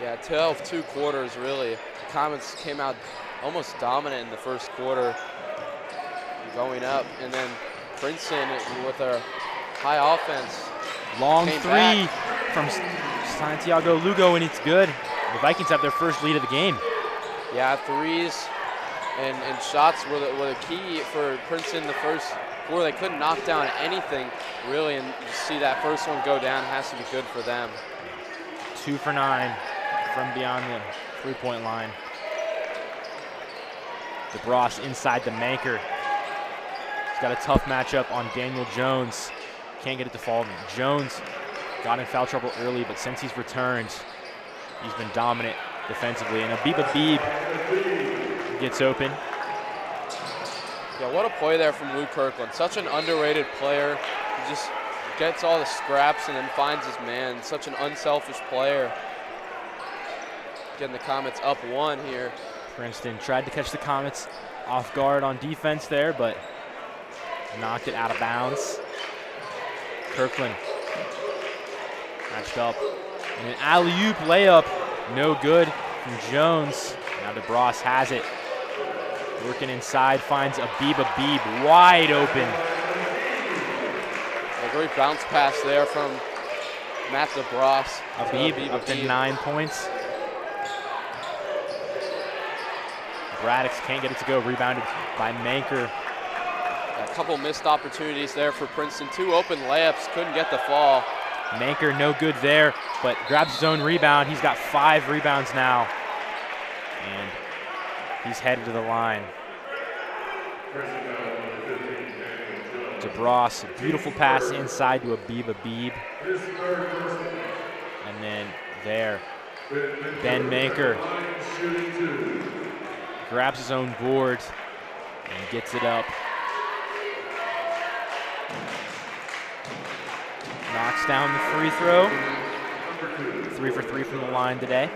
S13: Yeah, 2 quarters, really. The Comets came out almost dominant in the first quarter.
S2: going up, and then Princeton with a high offense.
S7: Long
S2: came
S7: three
S2: back.
S7: from Santiago Lugo, and it's good. The Vikings have their first lead of the game.
S2: Yeah, threes and shots were the key for Princeton the first four. They couldn't knock down anything, really, and to see that first one go down has to be good for them.
S7: 2 for 9 from beyond the three-point line. DeBross inside the Manker. He's got a tough matchup on Daniel Jones. Can't get it to fall. Jones got in foul trouble early, but since he's returned, he's been dominant defensively. And Abib gets open.
S2: Yeah, what a play there from Luke Kirkland. Such an underrated player. He just gets all the scraps and then finds his man. Such an unselfish player. Getting the Comets up 1 here.
S7: Princeton tried to catch the Comets off guard on defense there, but knocked it out of bounds. Kirkland matched up. And an alley-oop layup, no good from Jones. Now DeBross has it. Working inside, finds Abib wide open.
S2: A great bounce pass there from Matt DeBross.
S7: Abib up to 9 points. Braddock can't get it to go, rebounded by Manker.
S2: A couple missed opportunities there for Princeton. 2 open layups, couldn't get the fall.
S7: Manker no good there, but grabs his own rebound. He's got 5 rebounds now. And he's headed to the line. DeBross, beautiful pass inside to Abib. And then there, Ben Manker grabs his own board and gets it up. Knocks down the free throw. 3 for 3 from the line today.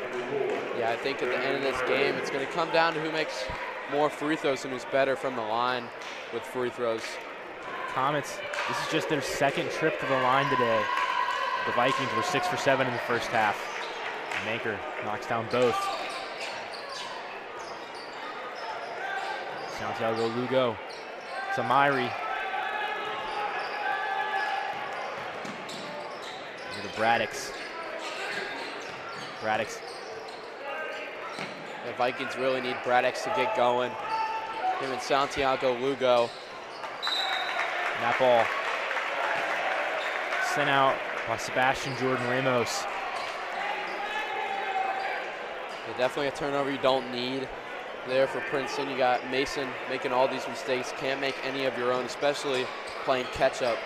S2: Yeah, I think at the end of this game, it's going to come down to who makes more free throws and who's better from the line with free throws.
S7: Comets, this is just their second trip to the line today. The Vikings were 6 for 7 in the first half. Manker knocks down both. Santiago Lugo to Myrie. To Braddocks.
S2: The Vikings really need Braddocks to get going. Him and Santiago Lugo.
S7: And that ball sent out by Sebastian Jordan Ramos.
S2: Yeah, definitely a turnover you don't need there for Princeton. You got Mason making all these mistakes. Can't make any of your own, especially playing catch up.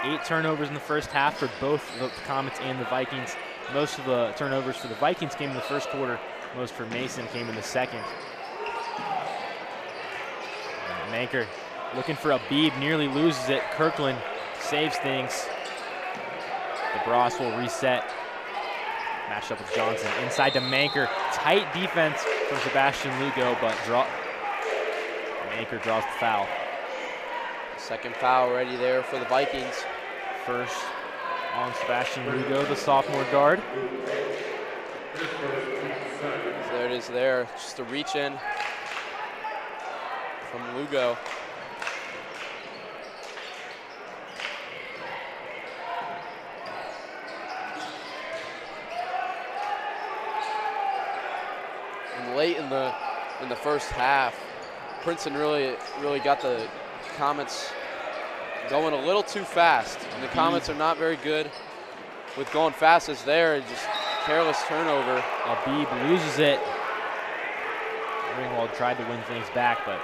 S7: 8 turnovers in the first half for both the Comets and the Vikings. Most of the turnovers for the Vikings came in the first quarter. Most for Mason came in the second. Manker looking for Abib, nearly loses it. Kirkland saves things. DeBross will reset. Matched up with Johnson. Inside to Manker. Tight defense from Sebastian Lugo, but Manker draws the foul.
S2: Second foul ready there for the Vikings.
S7: First on Sebastian Lugo, the sophomore guard.
S2: So there it is there, just a reach in from Lugo. And late in the first half, Princeton really got the Comets going a little too fast, and the Comets are not very good with going fast as there. Just careless turnover.
S7: Abib loses it. Ringwald tried to win things back, but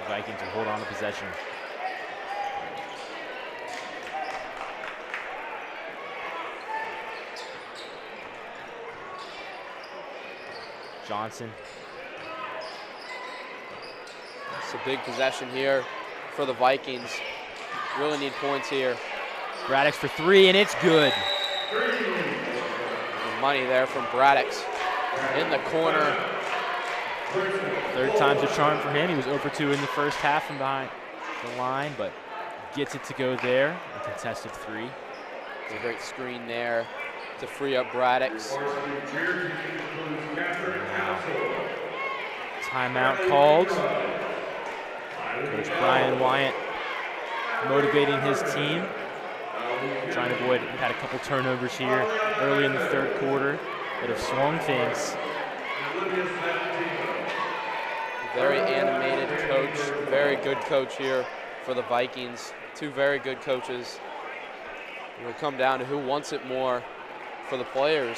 S7: the Vikings will hold on to possession. Johnson.
S2: It's a big possession here for the Vikings. Really need points here.
S7: Braddocks for 3, and it's good.
S2: The money there from Braddocks in the corner.
S7: Third time's a charm for him. He was 0 for 2 in the first half from behind the line, but gets it to go there. A contested 3.
S2: It's a great screen there to free up Braddocks.
S7: Timeout called Coach Brian Wyatt motivating his team, trying to avoid, we've had a couple turnovers here early in the third quarter that have swung things.
S2: Very animated coach, very good coach here for the Vikings. Two very good coaches. It'll come down to who wants it more for the players.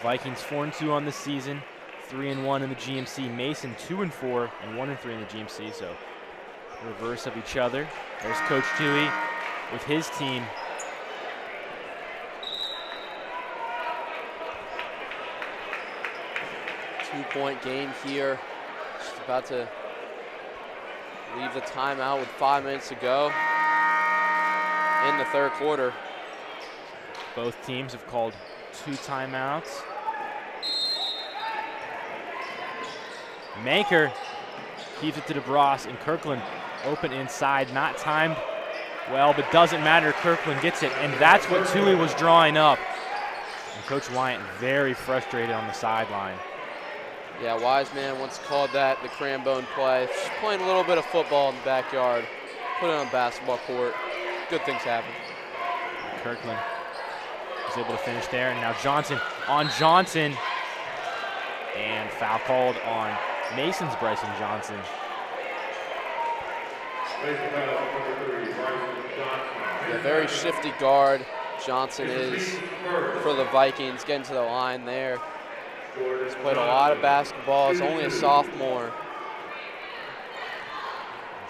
S7: Vikings 4-2 on the season, 3-1 in the GMC. Mason 2-4 and 1-3 in the GMC, so reverse of each other. There's Coach Dewey with his team.
S2: Two-point game here. Just about to leave the timeout with 5 minutes to go in the third quarter.
S7: Both teams have called 2 timeouts. Manker keeps it to DeBras, and Kirkland open inside, not timed well, but doesn't matter. Kirkland gets it, and that's what Tui was drawing up. And Coach Wyatt very frustrated on the sideline.
S2: Yeah, Wiseman once called that the Crambone play. Just playing a little bit of football in the backyard, put it on a basketball court. Good things happen.
S7: Kirkland was able to finish there, and now Johnson on Johnson. And foul called on Mason's Bryson Johnson.
S2: A very shifty guard Johnson is for the Vikings, getting to the line there. He's played a lot of basketball, he's only a sophomore.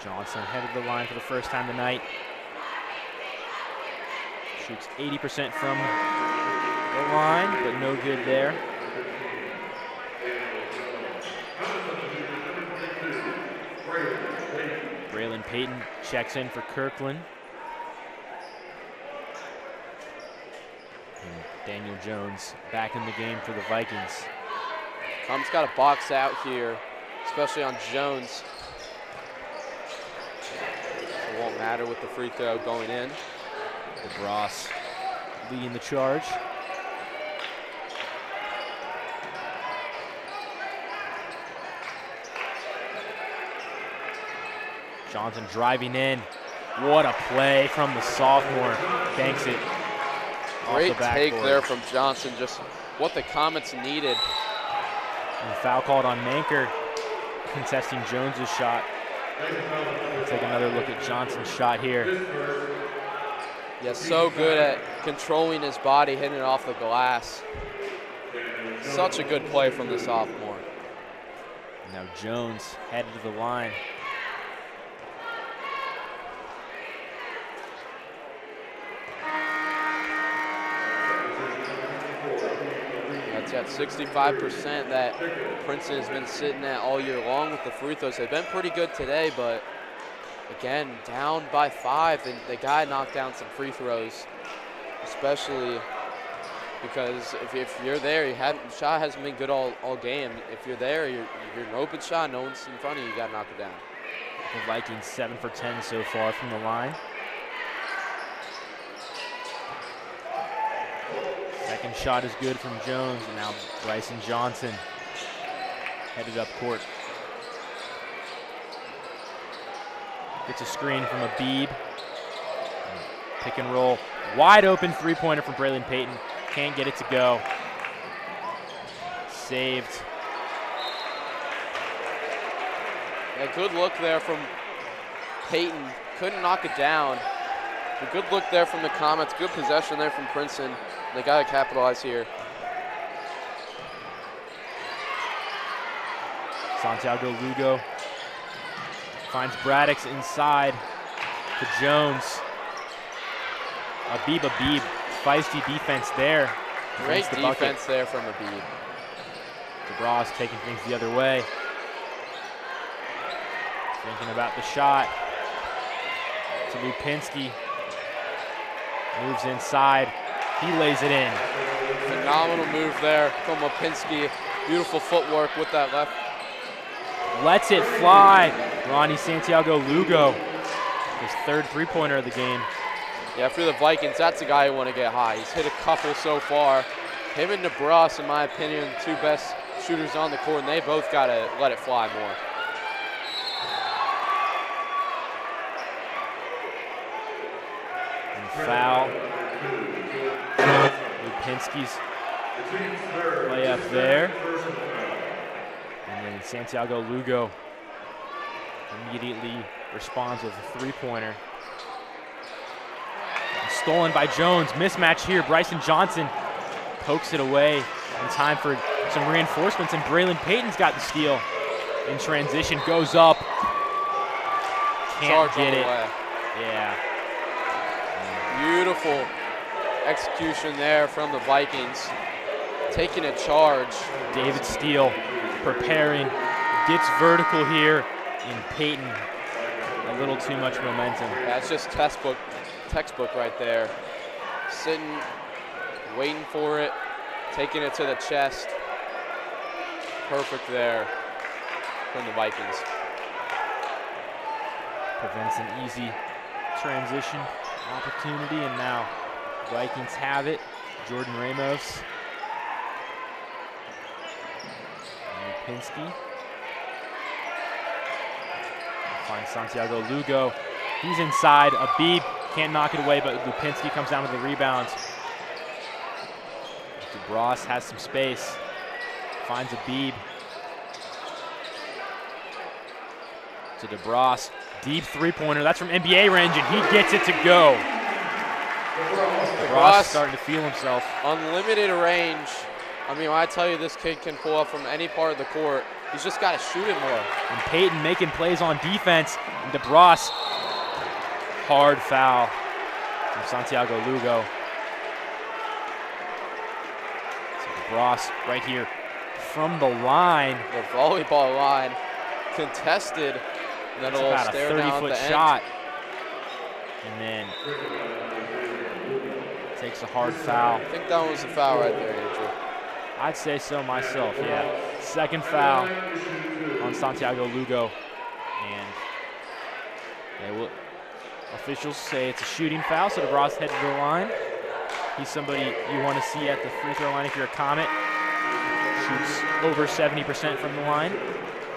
S7: Johnson headed the line for the first time tonight. Shoots 80% from the line, but no good there. Braylon Payton checks in for Kirkland. And Daniel Jones back in the game for the Vikings.
S2: Com's got a box out here, especially on Jones. It won't matter with the free throw going in.
S7: DeBras leading the charge. Johnson driving in. What a play from the sophomore. Banks it off
S2: Great
S7: the backboard.
S2: take there from Johnson, just what the Comets needed.
S7: And foul called on Manker, contesting Jones's shot. We'll take another look at Johnson's shot here.
S2: Yeah, so good at controlling his body, hitting it off the glass. Such a good play from the sophomore.
S7: Now Jones headed to the line.
S2: That's at 65% that Princeton has been sitting at all year long with the free throws. They've been pretty good today, but again, down by 5, and they got to knock down some free throws, especially because if you're there, shot hasn't been good all game. If you're there, you're an open shot, no one's in front of you, you got to knock it down.
S7: The Vikings 7 for 10 so far from the line. Second shot is good from Jones, and now Bryson Johnson headed up court. Gets a screen from Abib. Pick and roll. Wide open three-pointer from Braylon Payton. Can't get it to go. Saved.
S2: A good look there from Payton. Couldn't knock it down. A good look there from the Comets. Good possession there from Princeton. They got to capitalize here.
S7: Santiago Lugo finds Braddock's inside to Jones. Abib, feisty defense there.
S2: Great defense there from Abib.
S7: DeBras taking things the other way. Thinking about the shot. To Lupinski. Moves inside. He lays it in.
S2: Phenomenal move there from Lupinski. Beautiful footwork with that left.
S7: Lets it fly. Ronnie Santiago Lugo. His third three-pointer of the game.
S2: Yeah, for the Vikings, that's the guy you want to get high. He's hit a couple so far. Him and DeBras, in my opinion, the two best shooters on the court, and they both got to let it fly more.
S7: foul. Lipinski's layup there. And then Santiago Lugo immediately responds with a three-pointer. Stolen by Jones. Mismatch here. Bryson Johnson pokes it away in time for some reinforcements, and Braylon Payton's got the steal. In transition, goes up. Can't get it. Yeah.
S2: Beautiful execution there from the Vikings. Taking a charge.
S7: David Steele preparing. Gets vertical here in Payton. A little too much momentum.
S2: Yeah, it's just textbook right there. Sitting, waiting for it, taking it to the chest. Perfect there from the Vikings.
S7: Prevents an easy transition opportunity, and now Vikings have it. Jordan Ramos. Lipinski. Finds Santiago Lugo. He's inside. Abib can't knock it away, but Lipinski comes down with the rebound. DeBras has some space. Finds Abib. To DeBras. Deep three-pointer. That's from NBA range, and he gets it to go. DeBras starting to feel himself.
S2: Unlimited range. I mean, when I tell you this kid can pull up from any part of the court, he's just got to shoot it more.
S7: And Payton making plays on defense. And DeBras, hard foul from Santiago Lugo. So DeBras right here from the line.
S2: The volleyball line, contested. And then a little
S7: about
S2: stare
S7: a
S2: down
S7: 30-foot
S2: at the
S7: shot.
S2: end.
S7: And then takes a hard foul.
S2: I think that was a foul right there, Andrew.
S7: I'd say so myself, yeah. Second foul on Santiago Lugo. And officials say it's a shooting foul, so DeBras headed to the line. He's somebody you want to see at the free throw line if you're a Comet. Shoots over 70% from the line.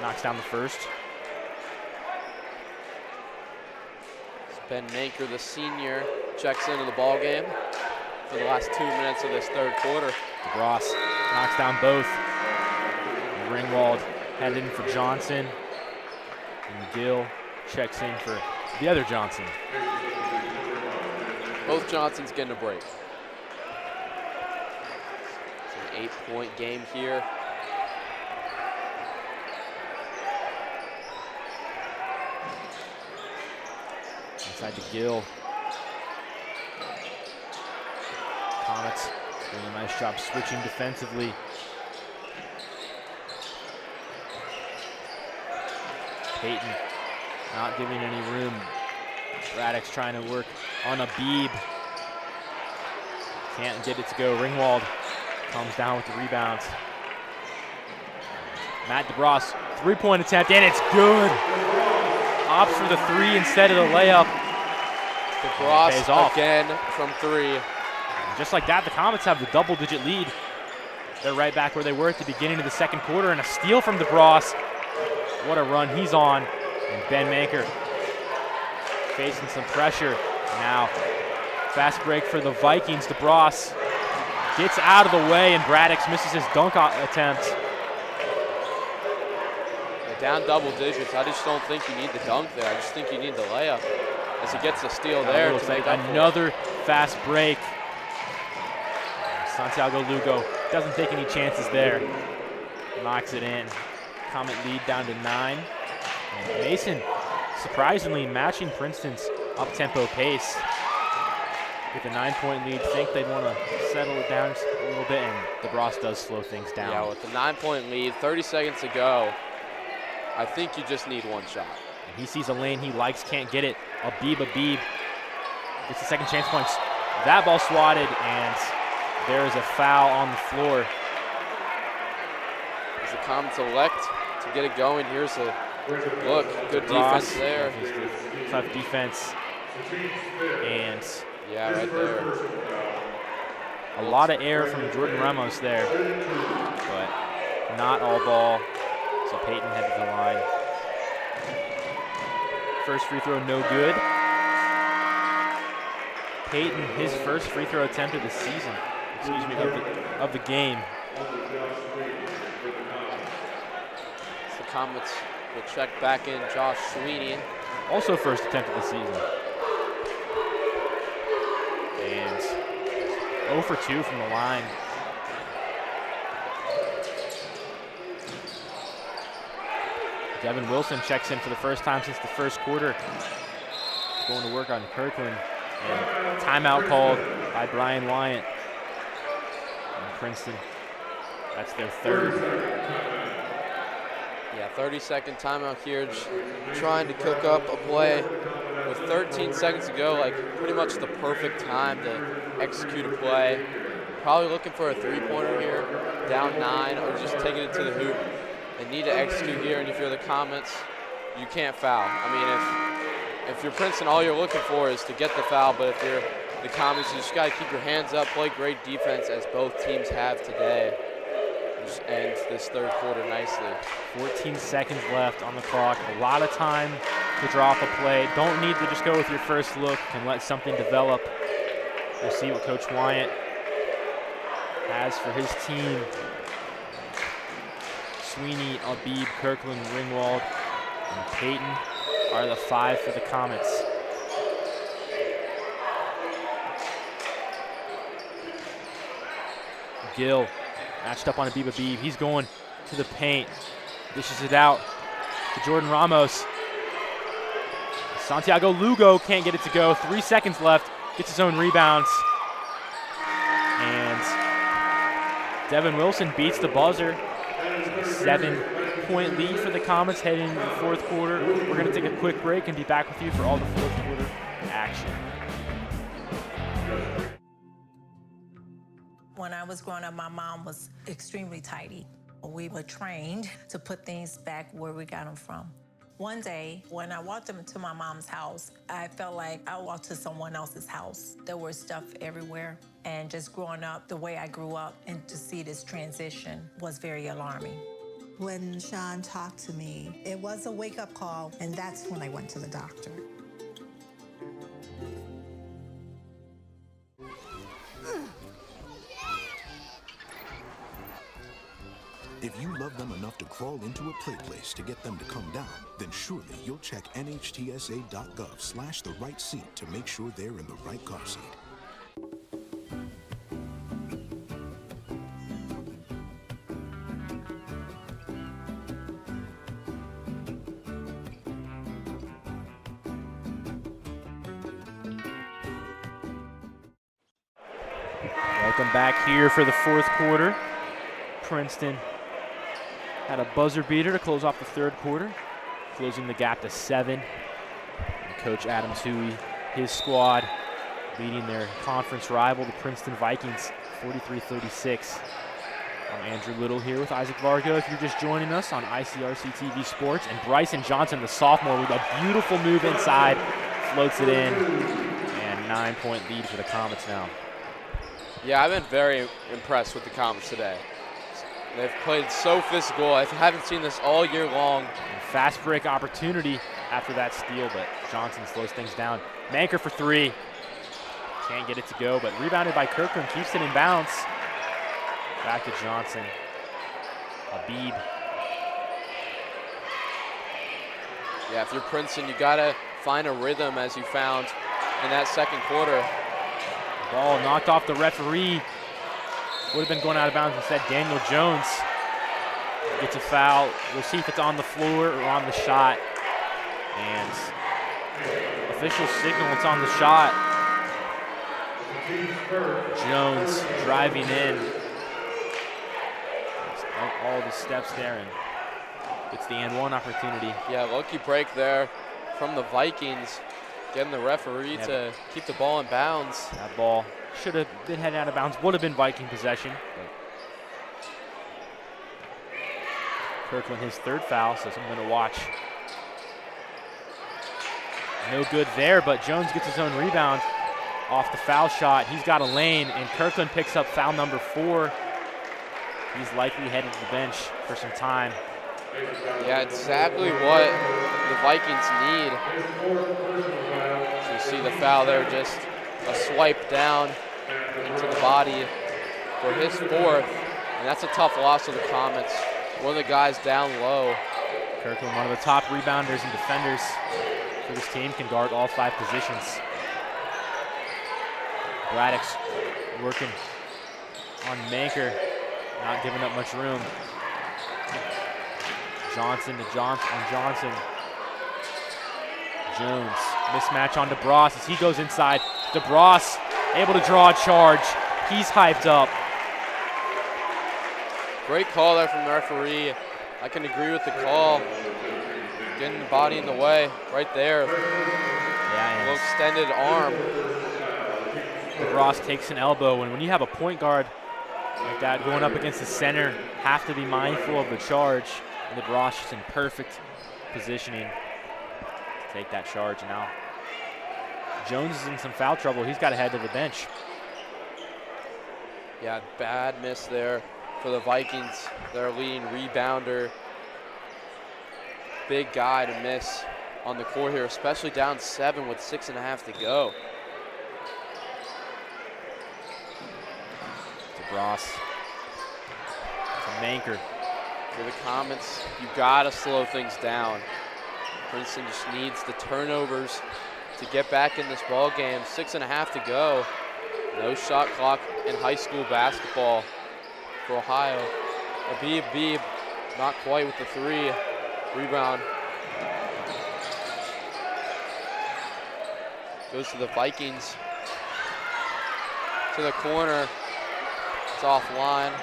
S7: Knocks down the first.
S2: Ben Manker, the senior, checks into the ball game for the last 2 minutes of this third quarter.
S7: DeBras knocks down both. Ringwald headed in for Johnson. And McGill checks in for the other Johnson.
S2: Both Johnsons getting a break. It's an 8-point game here.
S7: Inside to Gill. Comets doing a nice job switching defensively. Payton not giving any room. Braddock's trying to work on Abib. Can't get it to go. Ringwald comes down with the rebound. Matt DeBras, three-point attempt, and it's good. Opts for the three instead of the layup.
S2: DeBras again from three.
S7: And just like that, the Comets have the double-digit lead. They're right back where they were at the beginning of the second quarter, and a steal from DeBras. What a run he's on. And Ben Manker facing some pressure. Now, fast break for the Vikings. DeBras gets out of the way, and Braddock misses his dunk attempt.
S2: Down double digits. I just don't think you need the dunk there. I just think you need the layup as he gets the steal there. To make
S7: another fast break. Santiago Lugo doesn't take any chances there. Knocks it in. Comet lead down to 9. And Mason surprisingly matching Princeton's up-tempo pace. With a 9-point lead, think they'd want to settle it down just a little bit, and DeBras does slow things down.
S2: Yeah, with the 9-point lead, 30 seconds to go. I think you just need one shot.
S7: And he sees a lane he likes, can't get it. Abib gets the second chance points. That ball swatted, and there is a foul on the floor.
S2: As the Comets elect to get it going, here's a look. Good defense there.
S7: Tough defense. And
S2: yeah, right there.
S7: A lot of air from Jordan Ramos there, but not all ball. So Payton headed to the line. First free throw, no good. Peyton, his first free throw attempt of the season, excuse me, of the game.
S2: The Comets will check back in Josh Sweeney.
S7: Also first attempt of the season. And 0 for 2 from the line. Devin Wilson checks in for the first time since the first quarter. Going to work on Kirkland. And timeout called by Brian Wyant in Princeton. That's their third.
S2: Yeah, 30-second timeout here. Just trying to cook up a play with 13 seconds to go. Like pretty much the perfect time to execute a play. Probably looking for a three-pointer here. Down 9 or just taking it to the hoop. They need to execute here, and if you're the Comets, you can't foul. I mean, if you're Princeton, all you're looking for is to get the foul, but if you're the Comets, you just got to keep your hands up, play great defense as both teams have today. Just ends this third quarter nicely.
S7: 14 seconds left on the clock. A lot of time to drop a play. Don't need to just go with your first look and let something develop. We'll see what Coach Wyant has for his team. Sweeney, Abib, Kirkland, Ringwald, and Peyton are the 5 for the Comets. Gill matched up on Abib. He's going to the paint. Dishes it out to Jordan Ramos. Santiago Lugo can't get it to go. 3 seconds left. Gets his own rebounds. And Devin Wilson beats the buzzer. 7-point lead for the Comets heading into the fourth quarter. We're going to take a quick break and be back with you for all the fourth quarter action.
S8: When I was growing up, my mom was extremely tidy. We were trained to put things back where we got them from. One day, when I walked into my mom's house, I felt like I walked to someone else's house. There was stuff everywhere. And just growing up the way I grew up and to see this transition was very alarming.
S9: When Sean talked to me, it was a wake-up call, and that's when I went to the doctor.
S22: If you love them enough to crawl into a play place to get them to come down, then surely you'll check nhtsa.gov/the right seat to make sure they're in the right car seat.
S7: Welcome back here for the fourth quarter. Princeton had a buzzer beater to close off the third quarter, closing the gap to 7. And Coach Adam Toohey, his squad, leading their conference rival, the Princeton Vikings, 43-36. I'm Andrew Little here with Isaac Vargo. If you're just joining us on ICRC TV Sports, and Bryson Johnson, the sophomore, with a beautiful move inside, floats it in, and 9-point lead for the Comets now.
S2: Yeah, I've been very impressed with the Comets today. They've played so physical. I haven't seen this all year long.
S7: And fast break opportunity after that steal, but Johnson slows things down. Manker for 3. Can't get it to go, but rebounded by Kirkland, keeps it in bounds. Back to Johnson. Abib.
S2: Yeah, if you're Princeton, you gotta find a rhythm as you found in that second quarter.
S7: Ball knocked off the referee. Would have been going out of bounds instead. Daniel Jones gets a foul. We'll see if it's on the floor or on the shot. And official signal it's on the shot. Jones driving in. All the steps there, and it's the and one opportunity.
S2: Yeah, lucky break there from the Vikings. Getting the referee to keep the ball in bounds.
S7: That ball should have been headed out of bounds. Would have been Viking possession. Kirkland, his third foul, so something to watch. No good there, but Jones gets his own rebound off the foul shot. He's got a lane, and Kirkland picks up foul number 4. He's likely headed to the bench for some time.
S2: Yeah, exactly what the Vikings need. So you see the foul there just a swipe down into the body for his fourth, and that's a tough loss to the Comets. One of the guys down low.
S7: Kirkland, one of the top rebounders and defenders for this team, can guard all 5 positions. Braddock's working on Manker, not giving up much room. Johnson to Johnson. Jones, mismatch on DeBras as he goes inside. DeBras able to draw a charge. He's hyped up.
S2: Great call there from the referee. I can agree with the call. Getting the body in the way right there.
S7: Yeah,
S2: a little extended arm.
S7: DeBras takes an elbow, and when you have a point guard like that going up against the center, have to be mindful of the charge. And DeBras just in perfect positioning to take that charge now. Jones is in some foul trouble. He's got to head to the bench.
S2: Yeah, bad miss there for the Vikings. Their leading rebounder. Big guy to miss on the court here, especially down 7 with 6.5 to go.
S7: DeBras to Manker.
S2: For the Comets, you gotta slow things down. Princeton just needs the turnovers to get back in this ball game. 6.5 to go. No shot clock in high school basketball for Ohio. Abib, not quite with the 3. Rebound. Goes to the Vikings. To the corner. It's offline.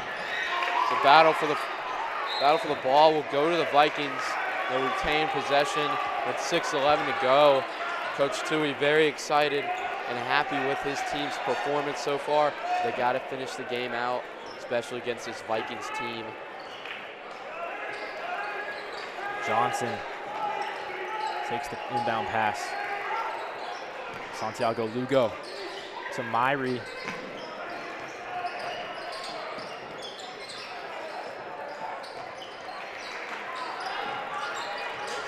S2: It's a battle for the ball will go to the Vikings. They'll retain possession with 6:11 to go. Coach Tui very excited and happy with his team's performance so far. They got to finish the game out, especially against this Vikings team.
S7: Johnson takes the inbound pass. Santiago Lugo to Myrie.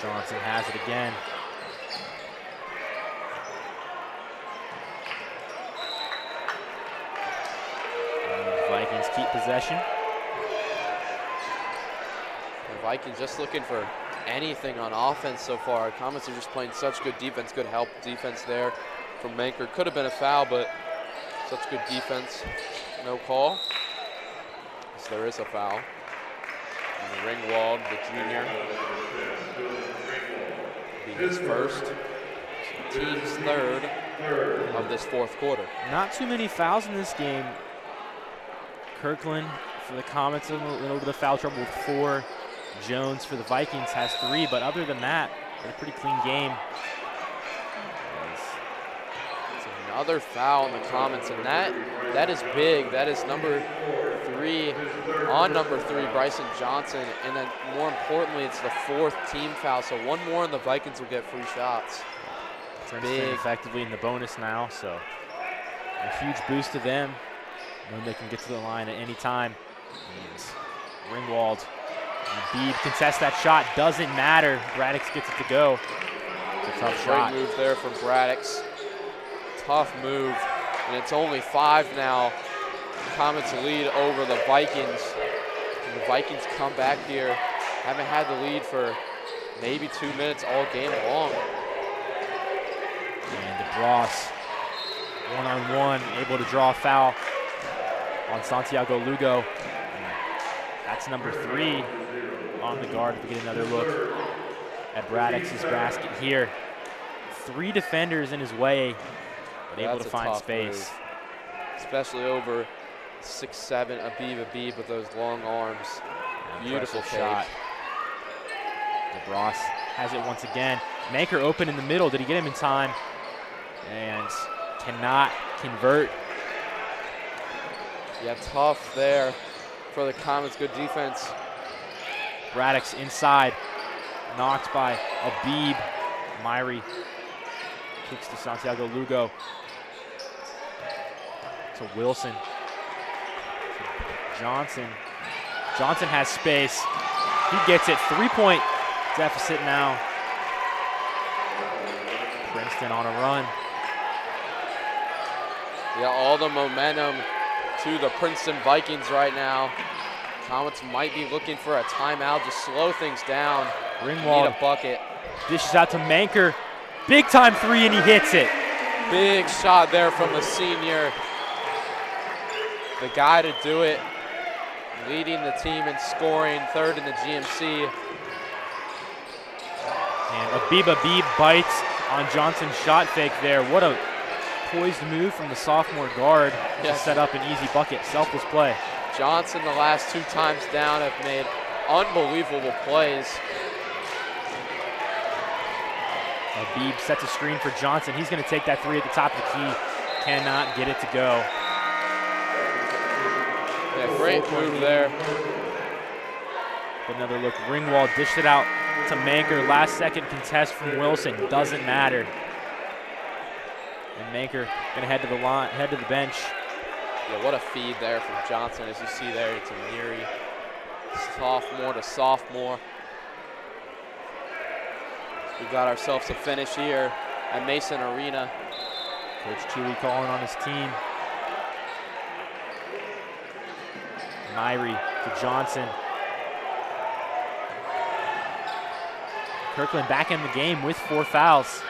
S7: Johnson has it again. And the Vikings keep possession.
S2: The Vikings just looking for anything on offense so far. Comets are just playing such good defense, good help defense there from Manker. Could have been a foul, but such good defense. No call. Yes, there is a foul. And Ringwald, the junior, be his first. Team's third of this fourth quarter.
S7: Not too many fouls in this game. Kirkland for the Comets, a little bit of foul trouble with 4. Jones for the Vikings has 3, but other than that, a pretty clean game.
S2: It's another foul in the Comets, and that is big. That is number 3, Bryson Johnson, and then more importantly, it's the 4th team foul, so 1 more and the Vikings will get free shots.
S7: Princeton effectively in the bonus now, so a huge boost to them. Knowing they can get to the line at any time. And Ringwald. Beebe contests that shot, doesn't matter. Braddock gets it to go. It's a tough shot.
S2: Great move there from Braddock. Tough move, and it's only 5 now. Comets lead over the Vikings. And the Vikings come back here. Haven't had the lead for maybe 2 minutes all game long.
S7: And DeBras, one-on-one, able to draw a foul on Santiago Lugo. And that's number 3 on the guard. If we get another look at Braddock's basket here. 3 defenders in his way, but able to find space.
S2: Move. Especially over 6'7" Abib with those long arms. Beautiful shot.
S7: DeBras has it once again. Manker open in the middle. Did he get him in time? And cannot convert.
S2: Yeah, tough there for the Comets. Good defense.
S7: Braddock's inside. Knocked by Abib. Myrie kicks to Santiago Lugo. To Wilson. To Johnson. Johnson has space. He gets it. 3-point deficit now. Princeton on a run.
S2: Yeah, all the momentum to the Princeton Vikings right now. Comets might be looking for a timeout to slow things down.
S7: Ringwald
S2: need a bucket.
S7: Dishes out to Manker. Big time three, and he hits it.
S2: Big shot there from the senior. The guy to do it, leading the team in scoring, third in the GMC.
S7: And Abib bites on Johnson's shot fake there. What a poised move from the sophomore guard to set up an easy bucket. Selfless play.
S2: Johnson the last 2 times down have made unbelievable plays.
S7: Abib sets a screen for Johnson. He's going to take that three at the top of the key. Cannot get it to go.
S2: Yeah, great move there.
S7: Another look. Ringwald dished it out to Manker. Last second contest from Wilson. Doesn't matter. And Manker going to head to the line, head to the bench.
S2: Yeah, what a feed there from Johnson. As you see there, it's a Neary. Sophomore to sophomore. We got ourselves a finish here at Mason Arena.
S7: Coach Chewy calling on his team. Myrie to Johnson. Kirkland back in the game with 4 fouls.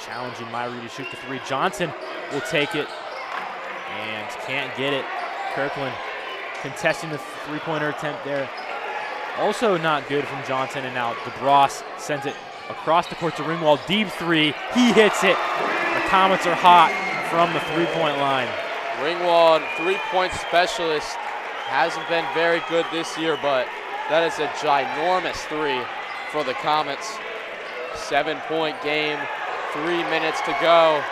S7: Challenging Myrie to shoot the three. Johnson will take it and can't get it. Kirkland contesting the three-pointer attempt there. Also not good from Johnson, and now DeBross sends it across the court to Ringwald. Deep three, he hits it. The Comets are hot from the three-point line.
S2: Ringwald, three-point specialist, hasn't been very good this year, but that is a ginormous three for the Comets. 7-point game, 3 minutes to go.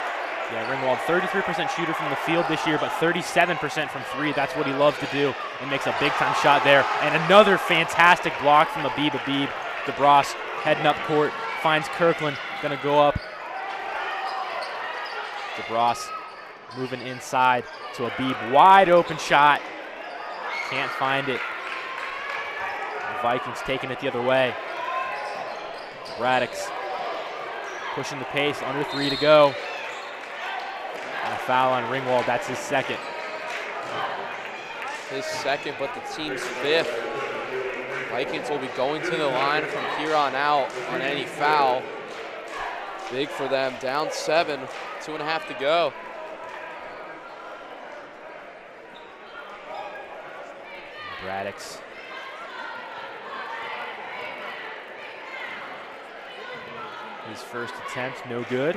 S7: Yeah, Ringwald, 33% shooter from the field this year, but 37% from three. That's what he loves to do, and makes a big-time shot there. And another fantastic block from Abib. DeBross heading up court, finds Kirkland, gonna go up. DeBross moving inside to Abib. Wide open shot. Can't find it. The Vikings taking it the other way. Braddock's pushing the pace, under 3 to go. And a foul on Ringwald, that's his second.
S2: His second, but the team's 5th. Vikings will be going to the line from here on out on any foul. Big for them, down 7, 2.5 to go.
S7: Braddock's his first attempt, no good.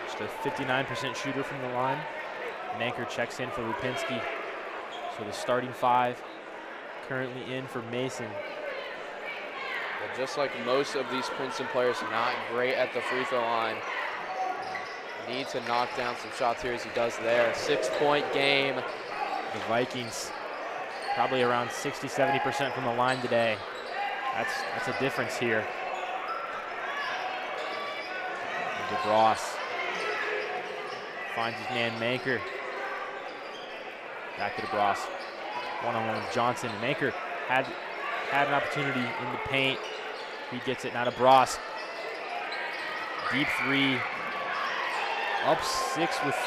S7: Just a 59% shooter from the line. Manker checks in for Lupinski. So the starting 5 currently in for Mason.
S2: But just like most of these Princeton players, not great at the free throw line. Need to knock down some shots here as he does there. 6-point game.
S7: The Vikings probably around 60-70% from the line today. That's a difference here. DeBross finds his man Manker. Back to DeBross. One-on-one with Johnson. Manker had an opportunity in the paint. He gets it, now DeBross. Deep three. Up 6 with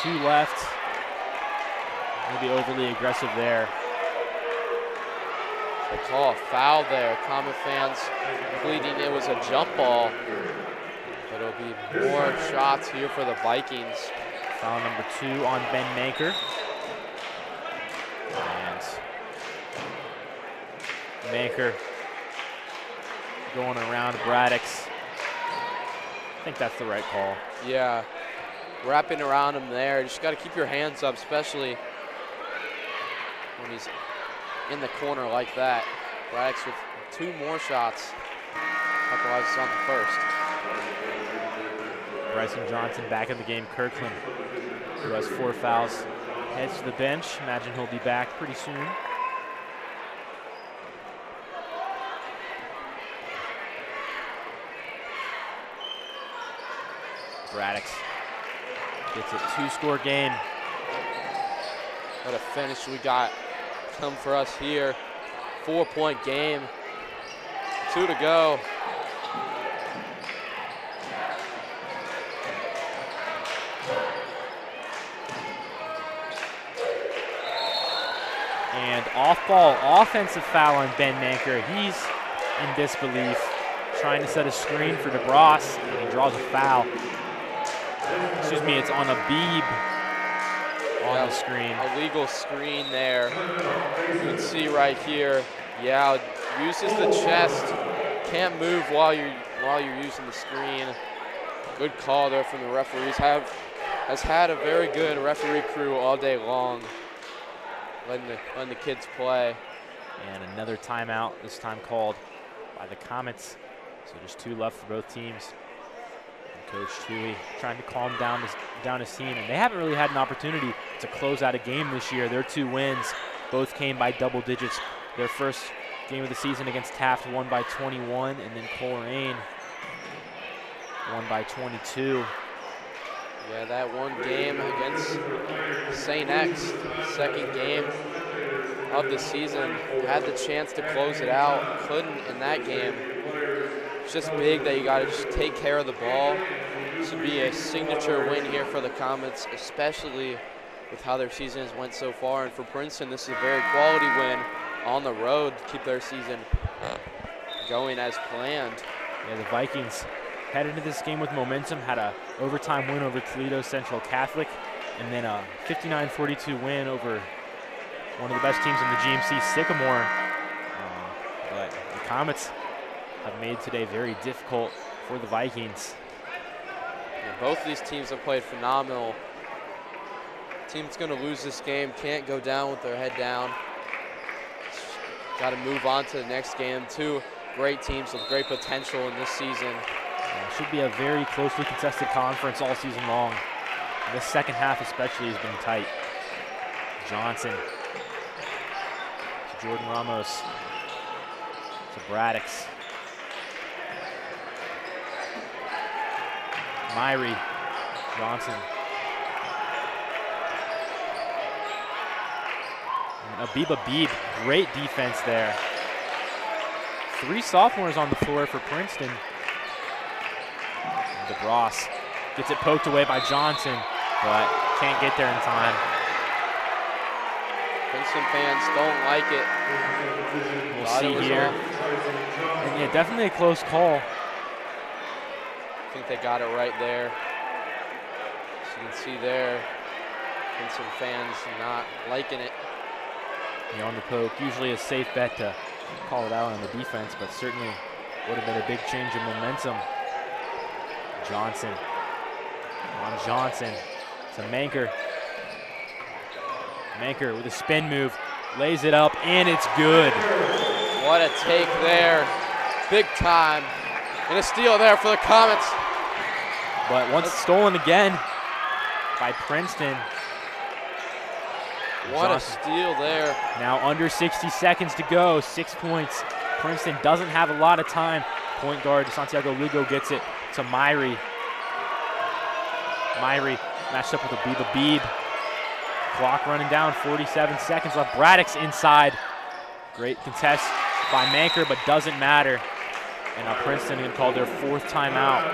S7: 2 left. Maybe overly aggressive there.
S2: They call a foul there. Comet fans pleading it was a jump ball. But it'll be more shots here for the Vikings.
S7: Foul number 2 on Ben Manker. And Manker going around Braddock's. I think that's the right call.
S2: Yeah, wrapping around him there. Just got to keep your hands up, especially when he's in the corner like that. Braddock's with 2 more shots. Otherwise, it's on the first.
S7: Bryson Johnson back in the game. Kirkland, who has 4 fouls, heads to the bench. Imagine he'll be back pretty soon. Braddock's gets a 2-score game.
S2: What a finish we got come for us here. 4-point game. 2 to go.
S7: And off-ball offensive foul on Ben Manker. He's in disbelief, trying to set a screen for DeBras, and he draws a foul. Excuse me, it's on a Beeb on the screen.
S2: A legal screen there. You can see right here. Yeah, uses the chest. Can't move while you're using the screen. Good call there from the referees. Has had a very good referee crew all day long, letting the kids play.
S7: And another timeout, this time called by the Comets. So just 2 left for both teams. And Coach Tui trying to calm down his team. And they haven't really had an opportunity to close out a game this year. Their 2 wins both came by double digits. Their first game of the season against Taft won by 21, and then Coleraine won by 22.
S2: Yeah, that one game against St. X, second game of the season, had the chance to close it out, couldn't in that game. It's just big that you got to just take care of the ball. This would be a signature win here for the Comets, especially with how their season has went so far. And for Princeton, this is a very quality win on the road to keep their season going as planned.
S7: Yeah, the Vikings headed into this game with momentum, had a overtime win over Toledo Central Catholic, and then a 59-42 win over one of the best teams in the GMC, Sycamore. But the Comets have made today very difficult for the Vikings.
S2: Yeah, both of these teams have played phenomenal. Team's going to lose this game, can't go down with their head down. Got to move on to the next game. 2 great teams with great potential in this season.
S7: It should be a very closely contested conference all season long. The second half especially has been tight. Johnson to Jordan Ramos to Braddix. Myrie, Johnson. And Abiba Beeb, great defense there. 3 sophomores on the floor for Princeton. And DeBras gets it poked away by Johnson, but can't get there in time.
S2: Princeton fans don't like it.
S7: We'll see here. And yeah, definitely a close call.
S2: I think they got it right there. As you can see there, Princeton fans not liking it.
S7: Yeah, on the poke, usually a safe bet to call it out on the defense, but certainly would have been a big change in momentum. Johnson on Johnson to Manker. Manker with a spin move, lays it up, and it's good.
S2: What a take there, big time. And a steal there for the Comets.
S7: But once stolen again by Princeton.
S2: What
S7: Johnson.
S2: a steal there.
S7: Now under 60 seconds to go, 6 points. Princeton doesn't have a lot of time. Point guard Santiago Lugo gets it to Myrie. Myrie matched up with Abiba Beeb. Clock running down, 47 seconds left. Braddix inside. Great contest by Manker, but doesn't matter. And now Princeton can call their 4th timeout.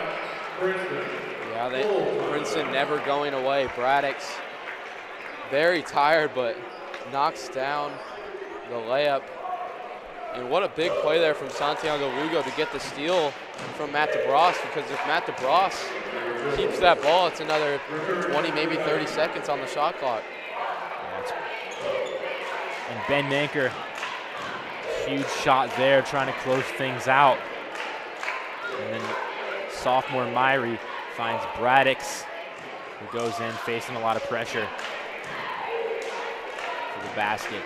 S2: Yeah, Princeton never going away. Braddix very tired, but knocks down the layup. And what a big play there from Santiago Lugo to get the steal from Matt DeBras, because if Matt DeBras keeps that ball, it's another 20, maybe 30 seconds on the shot clock.
S7: And Ben Manker, huge shot there, trying to close things out. And then sophomore Myrie finds Braddix, who goes in facing a lot of pressure for the basket.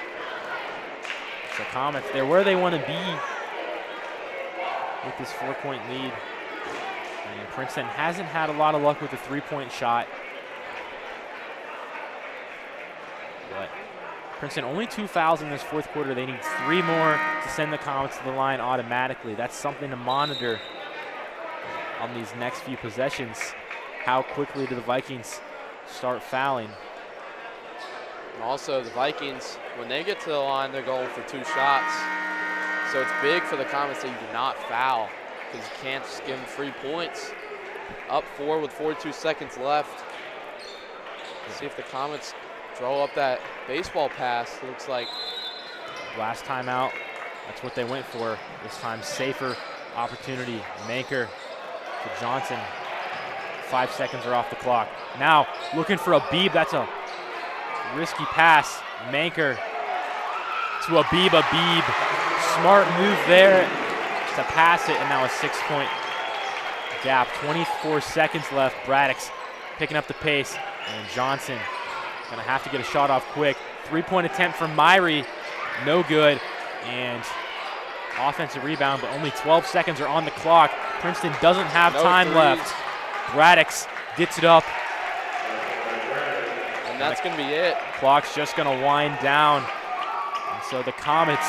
S7: So Comets, they're where they want to be with this 4-point lead. And Princeton hasn't had a lot of luck with the 3-point shot. But Princeton only 2 fouls in this 4th quarter. They need 3 more to send the Comets to the line automatically. That's something to monitor on these next few possessions. How quickly do the Vikings start fouling?
S2: And also the Vikings, when they get to the line, they're going for 2 shots. So it's big for the Comets that you do not foul because you can't just give them free points. Up 4 with 42 seconds left. See if the Comets throw up that baseball pass. Looks like
S7: last timeout. That's what they went for. This time, safer opportunity. Manker to Johnson. 5 seconds are off the clock. Now looking for a Beeb. That's a risky pass. Manker to a Beeb. Smart move there to pass it, and now a 6-point gap. 24 seconds left. Braddock's picking up the pace, and Johnson gonna have to get a shot off quick. 3-point attempt from Myrie, no good, and offensive rebound, but only 12 seconds are on the clock. Princeton doesn't have time left. Braddock's gets it up.
S2: And that's gonna be it.
S7: Clock's just gonna wind down. And so the Comets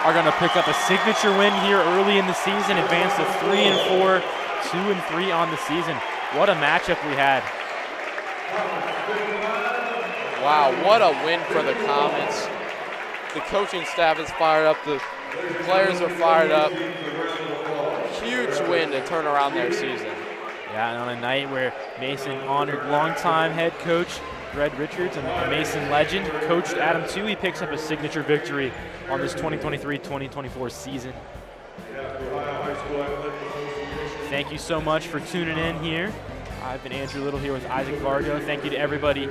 S7: are gonna pick up a signature win here early in the season, advance to 3-4, 2-3 on the season. What a matchup we had.
S2: Wow, what a win for the Comets. The coaching staff is fired up, the players are fired up. Huge win to turn around their season.
S7: Yeah, and on a night where Mason honored longtime head coach Greg Richards and Mason legend Coach Adam Toohey picks up a signature victory on this 2023-2024 season. Thank you so much for tuning in here. I've been Andrew Little here with Isaac Vargo. Thank you to everybody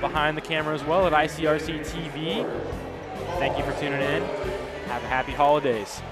S7: behind the camera as well at ICRC TV. Thank you for tuning in. Have a happy holidays.